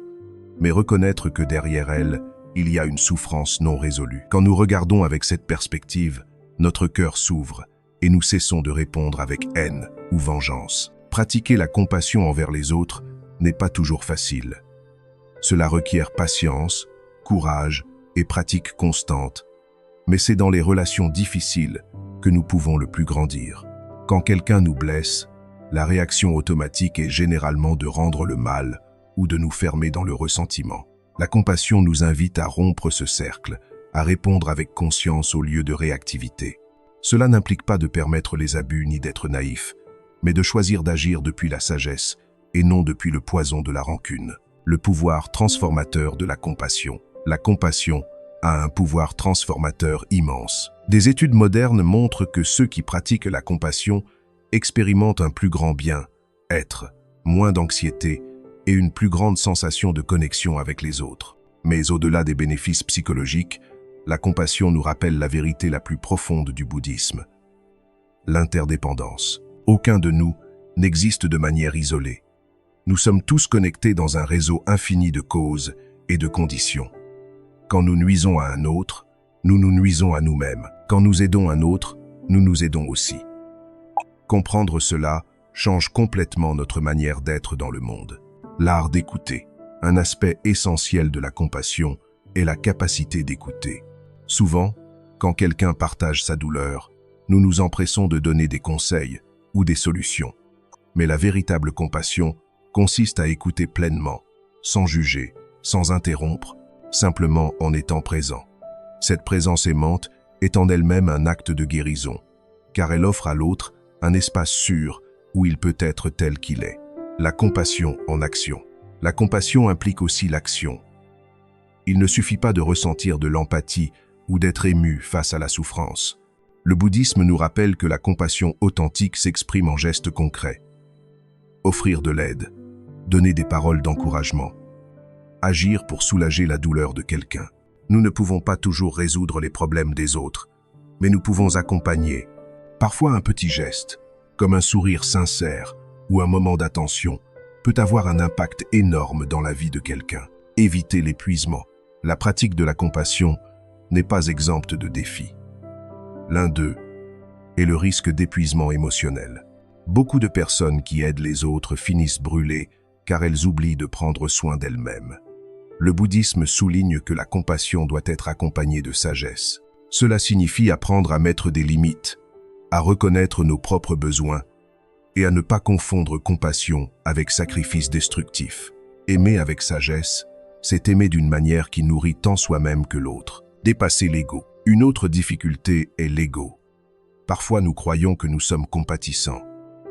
mais reconnaître que derrière elles, il y a une souffrance non résolue. Quand nous regardons avec cette perspective, notre cœur s'ouvre et nous cessons de répondre avec haine ou vengeance. Pratiquer la compassion envers les autres n'est pas toujours facile. Cela requiert patience, courage et pratique constante, mais c'est dans les relations difficiles que nous pouvons le plus grandir. Quand quelqu'un nous blesse, la réaction automatique est généralement de rendre le mal ou de nous fermer dans le ressentiment. La compassion nous invite à rompre ce cercle, à répondre avec conscience au lieu de réactivité. Cela n'implique pas de permettre les abus ni d'être naïf, mais de choisir d'agir depuis la sagesse et non depuis le poison de la rancune. Le pouvoir transformateur de la compassion. La compassion a un pouvoir transformateur immense. Des études modernes montrent que ceux qui pratiquent la compassion expérimentent un plus grand bien-être, moins d'anxiété et une plus grande sensation de connexion avec les autres. Mais au-delà des bénéfices psychologiques, la compassion nous rappelle la vérité la plus profonde du bouddhisme. L'interdépendance. Aucun de nous n'existe de manière isolée. Nous sommes tous connectés dans un réseau infini de causes et de conditions. Quand nous nuisons à un autre, nous nous nuisons à nous-mêmes. Quand nous aidons un autre, nous nous aidons aussi. Comprendre cela change complètement notre manière d'être dans le monde. L'art d'écouter. Un aspect essentiel de la compassion est la capacité d'écouter. Souvent, quand quelqu'un partage sa douleur, nous nous empressons de donner des conseils ou des solutions. Mais la véritable compassion consiste à écouter pleinement, sans juger, sans interrompre, simplement en étant présent. Cette présence aimante est en elle-même un acte de guérison, car elle offre à l'autre un espace sûr où il peut être tel qu'il est. La compassion en action. La compassion implique aussi l'action. Il ne suffit pas de ressentir de l'empathie ou d'être ému face à la souffrance. Le bouddhisme nous rappelle que la compassion authentique s'exprime en gestes concrets. Offrir de l'aide, donner des paroles d'encouragement, agir pour soulager la douleur de quelqu'un. Nous ne pouvons pas toujours résoudre les problèmes des autres, mais nous pouvons accompagner. Parfois un petit geste, comme un sourire sincère ou un moment d'attention, peut avoir un impact énorme dans la vie de quelqu'un. Éviter l'épuisement. La pratique de la compassion n'est pas exempte de défis. L'un d'eux est le risque d'épuisement émotionnel. Beaucoup de personnes qui aident les autres finissent brûlées car elles oublient de prendre soin d'elles-mêmes. Le bouddhisme souligne que la compassion doit être accompagnée de sagesse. Cela signifie apprendre à mettre des limites, à reconnaître nos propres besoins et à ne pas confondre compassion avec sacrifice destructif. Aimer avec sagesse, c'est aimer d'une manière qui nourrit tant soi-même que l'autre. Dépasser l'ego. Une autre difficulté est l'ego. Parfois nous croyons que nous sommes compatissants,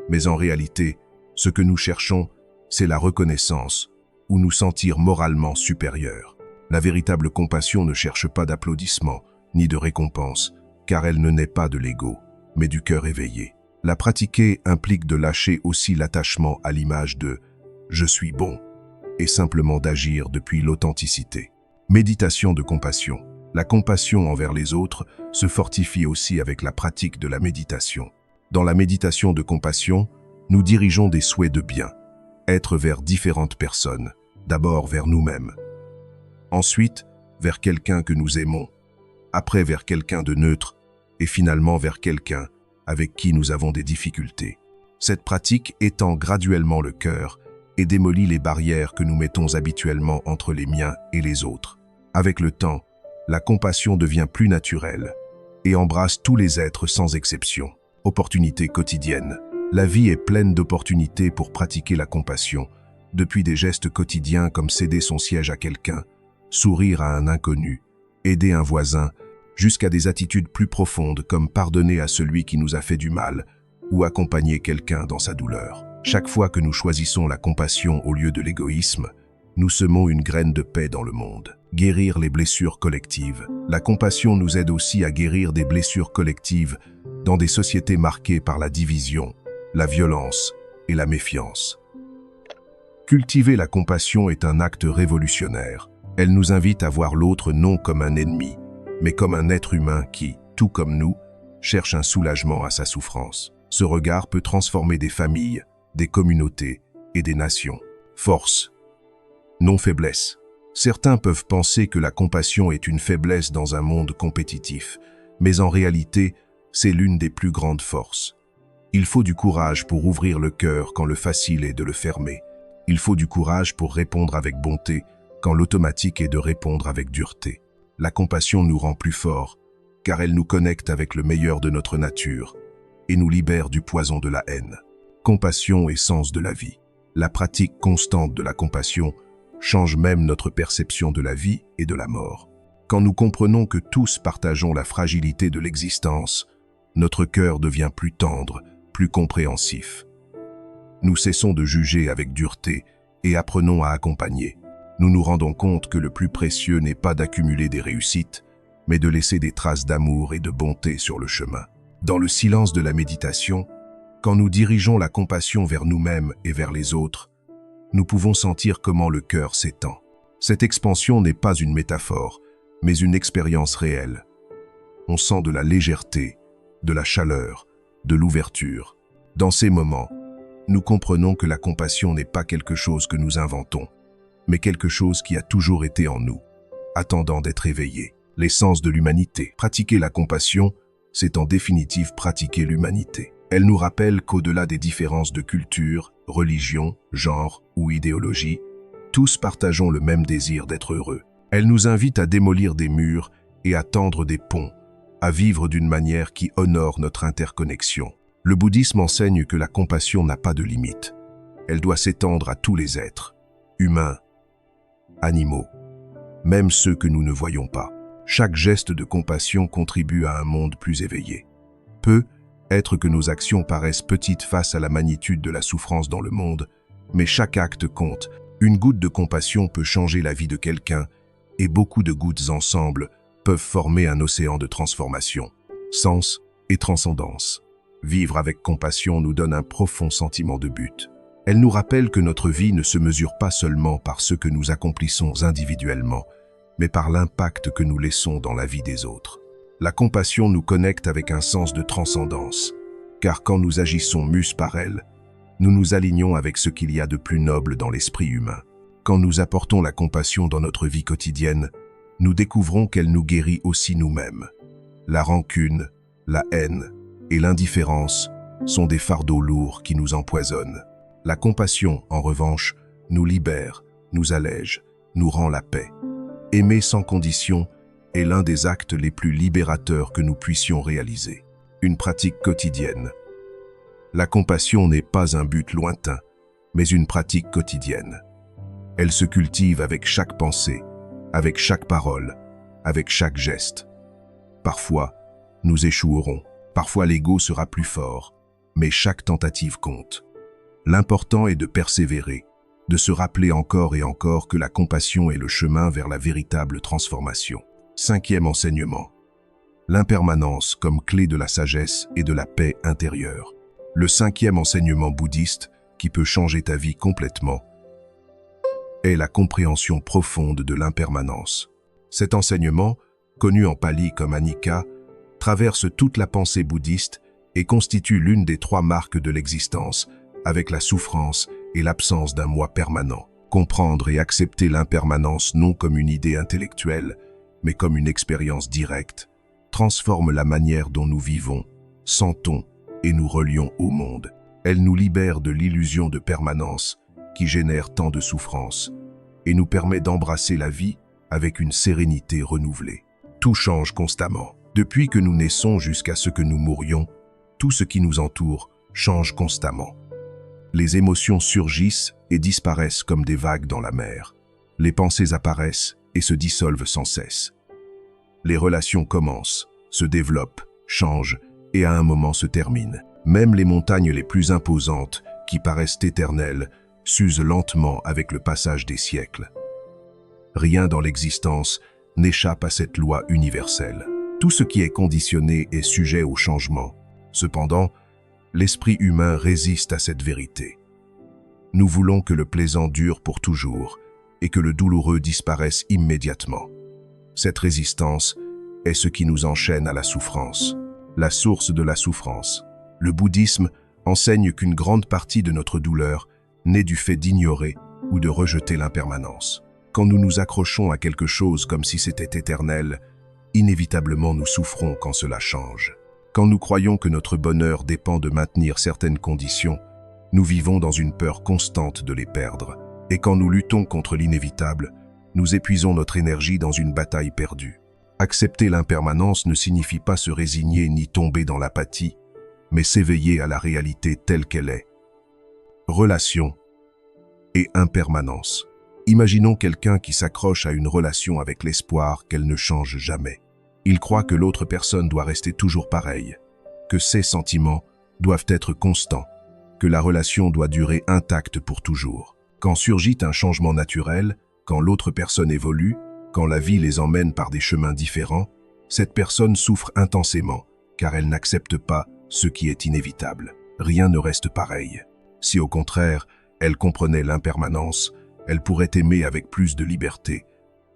mais en réalité, ce que nous cherchons, c'est la reconnaissance ou nous sentir moralement supérieurs. La véritable compassion ne cherche pas d'applaudissements ni de récompenses, car elle ne naît pas de l'ego, mais du cœur éveillé. La pratiquer implique de lâcher aussi l'attachement à l'image de « je suis bon » et simplement d'agir depuis l'authenticité. Méditation de compassion. La compassion envers les autres se fortifie aussi avec la pratique de la méditation. Dans la méditation de compassion, nous dirigeons des souhaits de bien, être vers différentes personnes, d'abord vers nous-mêmes, ensuite vers quelqu'un que nous aimons, après vers quelqu'un de neutre et finalement vers quelqu'un avec qui nous avons des difficultés. Cette pratique étend graduellement le cœur et démolit les barrières que nous mettons habituellement entre les miens et les autres. Avec le temps, la compassion devient plus naturelle et embrasse tous les êtres sans exception. Opportunités quotidiennes. La vie est pleine d'opportunités pour pratiquer la compassion, depuis des gestes quotidiens comme céder son siège à quelqu'un, sourire à un inconnu, aider un voisin, jusqu'à des attitudes plus profondes comme pardonner à celui qui nous a fait du mal ou accompagner quelqu'un dans sa douleur. Chaque fois que nous choisissons la compassion au lieu de l'égoïsme, nous semons une graine de paix dans le monde. Guérir les blessures collectives. La compassion nous aide aussi à guérir des blessures collectives dans des sociétés marquées par la division, la violence et la méfiance. Cultiver la compassion est un acte révolutionnaire. Elle nous invite à voir l'autre non comme un ennemi, mais comme un être humain qui, tout comme nous, cherche un soulagement à sa souffrance. Ce regard peut transformer des familles, des communautés et des nations. Force, non faiblesse. Certains peuvent penser que la compassion est une faiblesse dans un monde compétitif, mais en réalité, C'est l'une des plus grandes forces. Il faut du courage pour ouvrir le cœur quand le facile est de le fermer. Il faut du courage pour répondre avec bonté quand l'automatique est de répondre avec dureté. La compassion nous rend plus forts, car elle nous connecte avec le meilleur de notre nature et nous libère du poison de la haine. Compassion est sens de la vie. La pratique constante de la compassion change même notre perception de la vie et de la mort. Quand nous comprenons que tous partageons la fragilité de l'existence, notre cœur devient plus tendre, plus compréhensif. Nous cessons de juger avec dureté et apprenons à accompagner. Nous nous rendons compte que le plus précieux n'est pas d'accumuler des réussites, mais de laisser des traces d'amour et de bonté sur le chemin. Dans le silence de la méditation, quand nous dirigeons la compassion vers nous-mêmes et vers les autres, nous pouvons sentir comment le cœur s'étend. Cette expansion n'est pas une métaphore, mais une expérience réelle. On sent de la légèreté, de la chaleur, de l'ouverture. Dans ces moments, nous comprenons que la compassion n'est pas quelque chose que nous inventons, mais quelque chose qui a toujours été en nous, attendant d'être éveillé. L'essence de l'humanité. Pratiquer la compassion, c'est en définitive pratiquer l'humanité. Elle nous rappelle qu'au-delà des différences de culture, religion, genre ou idéologie, tous partageons le même désir d'être heureux. Elle nous invite à démolir des murs et à tendre des ponts, à vivre d'une manière qui honore notre interconnexion. Le bouddhisme enseigne que la compassion n'a pas de limite. Elle doit s'étendre à tous les êtres, humains, animaux, même ceux que nous ne voyons pas. Chaque geste de compassion contribue à un monde plus éveillé. Peut être que nos actions paraissent petites face à la magnitude de la souffrance dans le monde, mais chaque acte compte. Une goutte de compassion peut changer la vie de quelqu'un, et beaucoup de gouttes ensemble peuvent former un océan de transformation. Sens et transcendance. Vivre avec compassion nous donne un profond sentiment de but. Elle nous rappelle que notre vie ne se mesure pas seulement par ce que nous accomplissons individuellement, mais par l'impact que nous laissons dans la vie des autres. La compassion nous connecte avec un sens de transcendance, car quand nous agissons mus par elle, nous nous alignons avec ce qu'il y a de plus noble dans l'esprit humain. Quand nous apportons la compassion dans notre vie quotidienne, nous découvrons qu'elle nous guérit aussi nous-mêmes. La rancune, la haine et l'indifférence sont des fardeaux lourds qui nous empoisonnent. La compassion, en revanche, nous libère, nous allège, nous rend la paix. Aimer sans condition est l'un des actes les plus libérateurs que nous puissions réaliser. Une pratique quotidienne. La compassion n'est pas un but lointain, mais une pratique quotidienne. Elle se cultive avec chaque pensée, avec chaque parole, avec chaque geste. Parfois, nous échouerons, parfois l'ego sera plus fort, mais chaque tentative compte. L'important est de persévérer, de se rappeler encore et encore que la compassion est le chemin vers la véritable transformation. 5e enseignement. L'impermanence comme clé de la sagesse et de la paix intérieure. Le 5e enseignement bouddhiste, qui peut changer ta vie complètement, est la compréhension profonde de l'impermanence. Cet enseignement, connu en pali comme Anicca, traverse toute la pensée bouddhiste et constitue l'une des 3 marques de l'existence, avec la souffrance et l'absence d'un moi permanent. Comprendre et accepter l'impermanence non comme une idée intellectuelle, mais comme une expérience directe, transforme la manière dont nous vivons, sentons et nous relions au monde. Elle nous libère de l'illusion de permanence qui génère tant de souffrance et nous permet d'embrasser la vie avec une sérénité renouvelée. Tout change constamment. Depuis que nous naissons jusqu'à ce que nous mourions, tout ce qui nous entoure change constamment. Les émotions surgissent et disparaissent comme des vagues dans la mer. Les pensées apparaissent et se dissolvent sans cesse. Les relations commencent, se développent, changent et à un moment se terminent. Même les montagnes les plus imposantes, qui paraissent éternelles, s'usent lentement avec le passage des siècles. Rien dans l'existence n'échappe à cette loi universelle. Tout ce qui est conditionné est sujet au changement. Cependant, l'esprit humain résiste à cette vérité. Nous voulons que le plaisant dure pour toujours et que le douloureux disparaisse immédiatement. Cette résistance est ce qui nous enchaîne à la souffrance, la source de la souffrance. Le bouddhisme enseigne qu'une grande partie de notre douleur naît du fait d'ignorer ou de rejeter l'impermanence. Quand nous nous accrochons à quelque chose comme si c'était éternel, inévitablement nous souffrons quand cela change. Quand nous croyons que notre bonheur dépend de maintenir certaines conditions, nous vivons dans une peur constante de les perdre. Et quand nous luttons contre l'inévitable, nous épuisons notre énergie dans une bataille perdue. Accepter l'impermanence ne signifie pas se résigner ni tomber dans l'apathie, mais s'éveiller à la réalité telle qu'elle est. Relation et impermanence. Imaginons quelqu'un qui s'accroche à une relation avec l'espoir qu'elle ne change jamais. Il croit que l'autre personne doit rester toujours pareille, que ses sentiments doivent être constants, que la relation doit durer intacte pour toujours. Quand surgit un changement naturel, quand l'autre personne évolue, quand la vie les emmène par des chemins différents, cette personne souffre intensément, car elle n'accepte pas ce qui est inévitable. Rien ne reste pareil. Si au contraire, elle comprenait l'impermanence, elle pourrait aimer avec plus de liberté,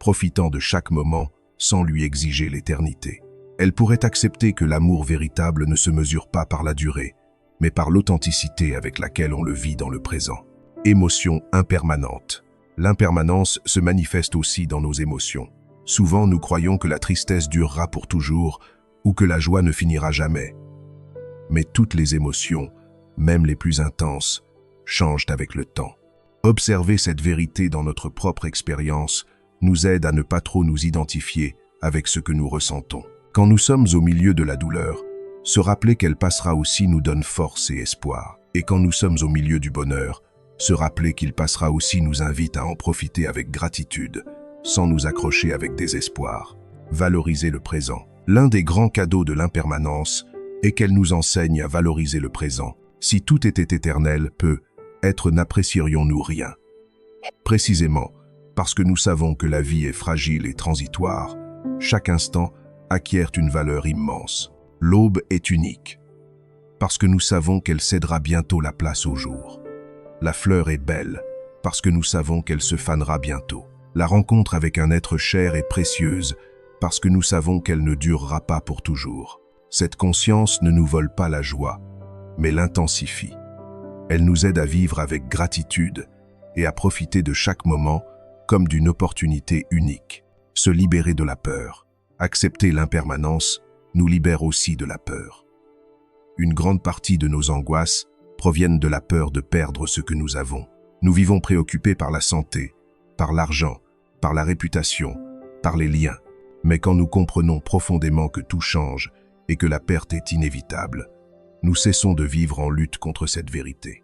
profitant de chaque moment sans lui exiger l'éternité. Elle pourrait accepter que l'amour véritable ne se mesure pas par la durée, mais par l'authenticité avec laquelle on le vit dans le présent. Émotion impermanente. L'impermanence se manifeste aussi dans nos émotions. Souvent, nous croyons que la tristesse durera pour toujours ou que la joie ne finira jamais. Mais toutes les émotions, même les plus intenses, changent avec le temps. Observer cette vérité dans notre propre expérience nous aide à ne pas trop nous identifier avec ce que nous ressentons. Quand nous sommes au milieu de la douleur, se rappeler qu'elle passera aussi nous donne force et espoir. Et quand nous sommes au milieu du bonheur, se rappeler qu'il passera aussi nous invite à en profiter avec gratitude, sans nous accrocher avec désespoir. Valoriser le présent. L'un des grands cadeaux de l'impermanence est qu'elle nous enseigne à valoriser le présent. Si tout était éternel, n'apprécierions-nous rien. Précisément, parce que nous savons que la vie est fragile et transitoire, chaque instant acquiert une valeur immense. L'aube est unique, parce que nous savons qu'elle cédera bientôt la place au jour. La fleur est belle, parce que nous savons qu'elle se fanera bientôt. La rencontre avec un être cher est précieuse, parce que nous savons qu'elle ne durera pas pour toujours. Cette conscience ne nous vole pas la joie, mais l'intensifie. Elle nous aide à vivre avec gratitude et à profiter de chaque moment comme d'une opportunité unique. Se libérer de la peur. Accepter l'impermanence nous libère aussi de la peur. Une grande partie de nos angoisses proviennent de la peur de perdre ce que nous avons. Nous vivons préoccupés par la santé, par l'argent, par la réputation, par les liens. Mais quand nous comprenons profondément que tout change et que la perte est inévitable, nous cessons de vivre en lutte contre cette vérité.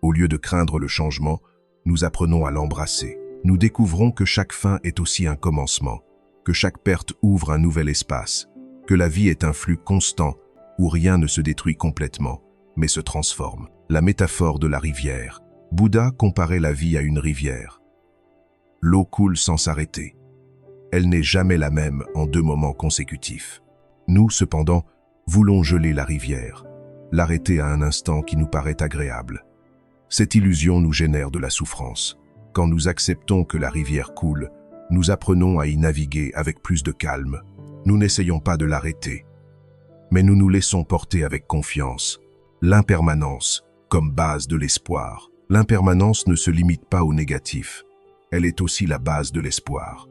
Au lieu de craindre le changement, nous apprenons à l'embrasser. Nous découvrons que chaque fin est aussi un commencement, que chaque perte ouvre un nouvel espace, que la vie est un flux constant où rien ne se détruit complètement, mais se transforme. La métaphore de la rivière. Bouddha comparait la vie à une rivière. L'eau coule sans s'arrêter. Elle n'est jamais la même en 2 moments consécutifs. Nous, cependant, voulons geler la rivière, l'arrêter à un instant qui nous paraît agréable. Cette illusion nous génère de la souffrance. Quand nous acceptons que la rivière coule, nous apprenons à y naviguer avec plus de calme. Nous n'essayons pas de l'arrêter, mais nous nous laissons porter avec confiance. L'impermanence, comme base de l'espoir. L'impermanence ne se limite pas au négatif. Elle est aussi la base de l'espoir.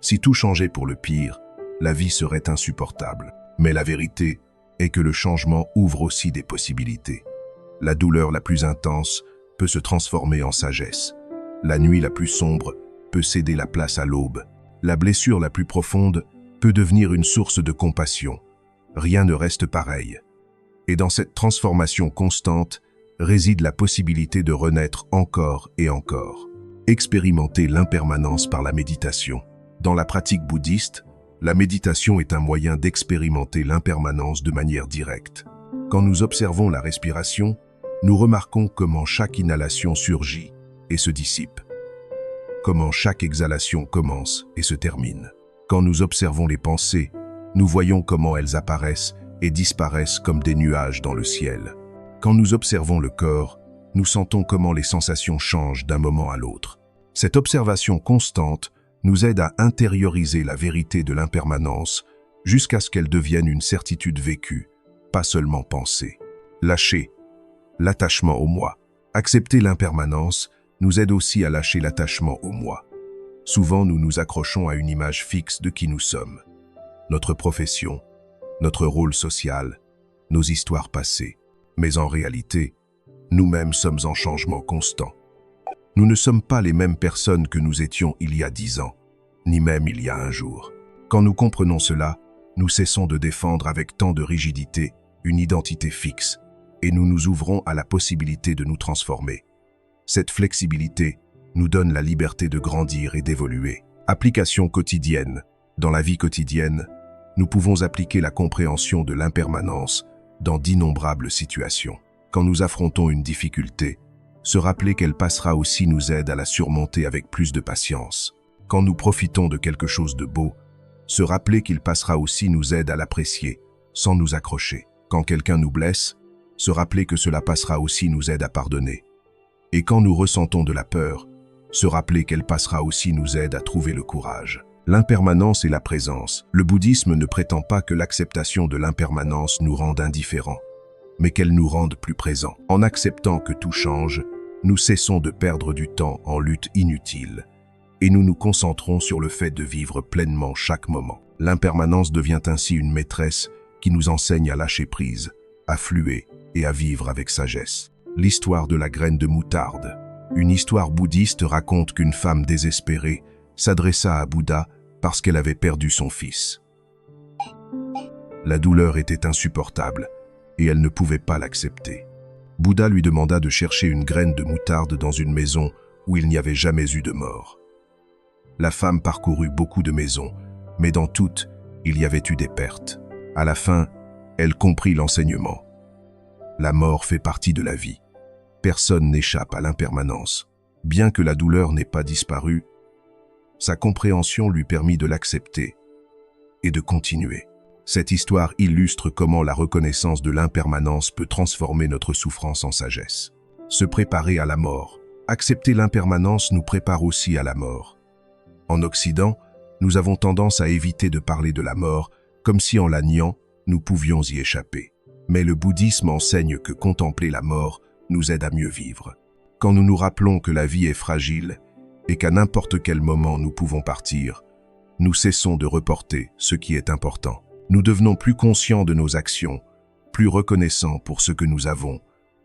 Si tout changeait pour le pire, la vie serait insupportable. Mais la vérité est que le changement ouvre aussi des possibilités. La douleur la plus intense peut se transformer en sagesse. La nuit la plus sombre peut céder la place à l'aube. La blessure la plus profonde peut devenir une source de compassion. Rien ne reste pareil. Et dans cette transformation constante réside la possibilité de renaître encore et encore. Expérimenter l'impermanence par la méditation. Dans la pratique bouddhiste, la méditation est un moyen d'expérimenter l'impermanence de manière directe. Quand nous observons la respiration, nous remarquons comment chaque inhalation surgit et se dissipe, comment chaque exhalation commence et se termine. Quand nous observons les pensées, nous voyons comment elles apparaissent et disparaissent comme des nuages dans le ciel. Quand nous observons le corps, nous sentons comment les sensations changent d'un moment à l'autre. Cette observation constante nous aide à intérioriser la vérité de l'impermanence jusqu'à ce qu'elle devienne une certitude vécue, pas seulement pensée. Lâcher l'attachement au moi. Accepter l'impermanence nous aide aussi à lâcher l'attachement au moi. Souvent, nous nous accrochons à une image fixe de qui nous sommes. Notre profession, notre rôle social, nos histoires passées. Mais en réalité, nous-mêmes sommes en changement constant. Nous ne sommes pas les mêmes personnes que nous étions il y a 10 ans, ni même il y a un jour. Quand nous comprenons cela, nous cessons de défendre avec tant de rigidité une identité fixe, et nous nous ouvrons à la possibilité de nous transformer. Cette flexibilité nous donne la liberté de grandir et d'évoluer. Application quotidienne. Dans la vie quotidienne, nous pouvons appliquer la compréhension de l'impermanence dans d'innombrables situations. Quand nous affrontons une difficulté, se rappeler qu'elle passera aussi nous aide à la surmonter avec plus de patience. Quand nous profitons de quelque chose de beau, se rappeler qu'il passera aussi nous aide à l'apprécier, sans nous accrocher. Quand quelqu'un nous blesse, se rappeler que cela passera aussi nous aide à pardonner. Et quand nous ressentons de la peur, se rappeler qu'elle passera aussi nous aide à trouver le courage. L'impermanence et la présence. Le bouddhisme ne prétend pas que l'acceptation de l'impermanence nous rende indifférents, mais qu'elle nous rende plus présents. En acceptant que tout change, nous cessons de perdre du temps en lutte inutile, et nous nous concentrons sur le fait de vivre pleinement chaque moment. L'impermanence devient ainsi une maîtresse qui nous enseigne à lâcher prise, à fluer et à vivre avec sagesse. L'histoire de la graine de moutarde. Une histoire bouddhiste raconte qu'une femme désespérée s'adressa à Bouddha parce qu'elle avait perdu son fils. La douleur était insupportable et elle ne pouvait pas l'accepter. Bouddha lui demanda de chercher une graine de moutarde dans une maison où il n'y avait jamais eu de mort. La femme parcourut beaucoup de maisons, mais dans toutes, il y avait eu des pertes. À la fin, elle comprit l'enseignement. La mort fait partie de la vie. Personne n'échappe à l'impermanence. Bien que la douleur n'ait pas disparu, sa compréhension lui permit de l'accepter et de continuer. Cette histoire illustre comment la reconnaissance de l'impermanence peut transformer notre souffrance en sagesse. Se préparer à la mort. Accepter l'impermanence nous prépare aussi à la mort. En Occident, nous avons tendance à éviter de parler de la mort, comme si en la niant, nous pouvions y échapper. Mais le bouddhisme enseigne que contempler la mort nous aide à mieux vivre. Quand nous nous rappelons que la vie est fragile et qu'à n'importe quel moment nous pouvons partir, nous cessons de reporter ce qui est important. Nous devenons plus conscients de nos actions, plus reconnaissants pour ce que nous avons,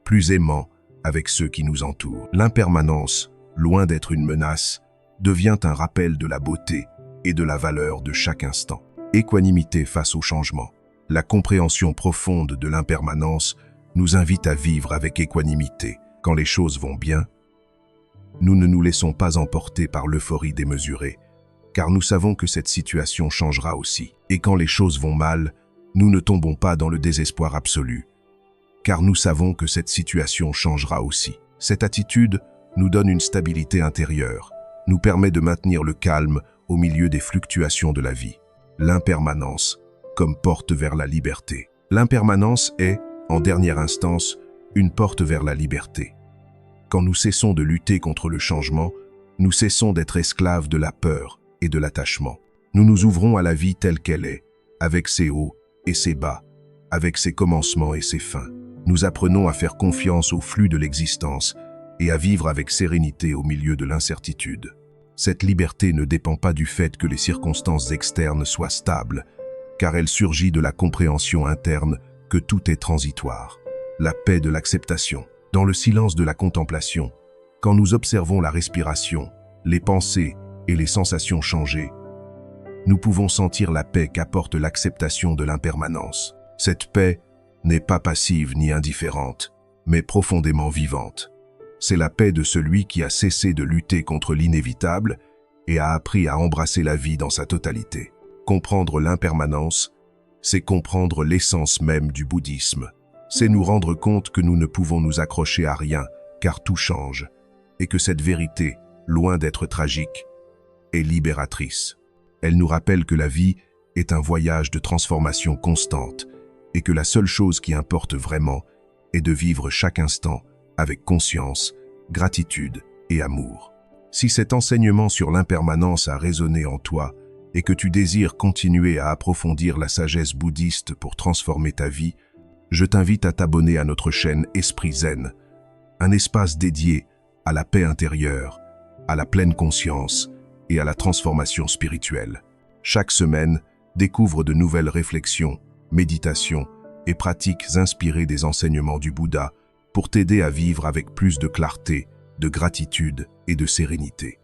plus aimants avec ceux qui nous entourent. L'impermanence, loin d'être une menace, devient un rappel de la beauté et de la valeur de chaque instant. Équanimité face au changement. La compréhension profonde de l'impermanence nous invite à vivre avec équanimité. Quand les choses vont bien, nous ne nous laissons pas emporter par l'euphorie démesurée, car nous savons que cette situation changera aussi. Et quand les choses vont mal, nous ne tombons pas dans le désespoir absolu, car nous savons que cette situation changera aussi. Cette attitude nous donne une stabilité intérieure, nous permet de maintenir le calme au milieu des fluctuations de la vie. L'impermanence comme porte vers la liberté. L'impermanence est, en dernière instance, une porte vers la liberté. Quand nous cessons de lutter contre le changement, nous cessons d'être esclaves de la peur et de l'attachement. Nous nous ouvrons à la vie telle qu'elle est, avec ses hauts et ses bas, avec ses commencements et ses fins. Nous apprenons à faire confiance au flux de l'existence et à vivre avec sérénité au milieu de l'incertitude. Cette liberté ne dépend pas du fait que les circonstances externes soient stables, car elle surgit de la compréhension interne que tout est transitoire. La paix de l'acceptation. Dans le silence de la contemplation, quand nous observons la respiration, les pensées et les sensations changer, nous pouvons sentir la paix qu'apporte l'acceptation de l'impermanence. Cette paix n'est pas passive ni indifférente, mais profondément vivante. C'est la paix de celui qui a cessé de lutter contre l'inévitable et a appris à embrasser la vie dans sa totalité. Comprendre l'impermanence, c'est comprendre l'essence même du bouddhisme. C'est nous rendre compte que nous ne pouvons nous accrocher à rien, car tout change, et que cette vérité, loin d'être tragique, est libératrice. Elle nous rappelle que la vie est un voyage de transformation constante, et que la seule chose qui importe vraiment est de vivre chaque instant avec conscience, gratitude et amour. Si cet enseignement sur l'impermanence a résonné en toi, et que tu désires continuer à approfondir la sagesse bouddhiste pour transformer ta vie, je t'invite à t'abonner à notre chaîne Esprit Zen, un espace dédié à la paix intérieure, à la pleine conscience et à la transformation spirituelle. Chaque semaine, découvre de nouvelles réflexions, méditations et pratiques inspirées des enseignements du Bouddha pour t'aider à vivre avec plus de clarté, de gratitude et de sérénité.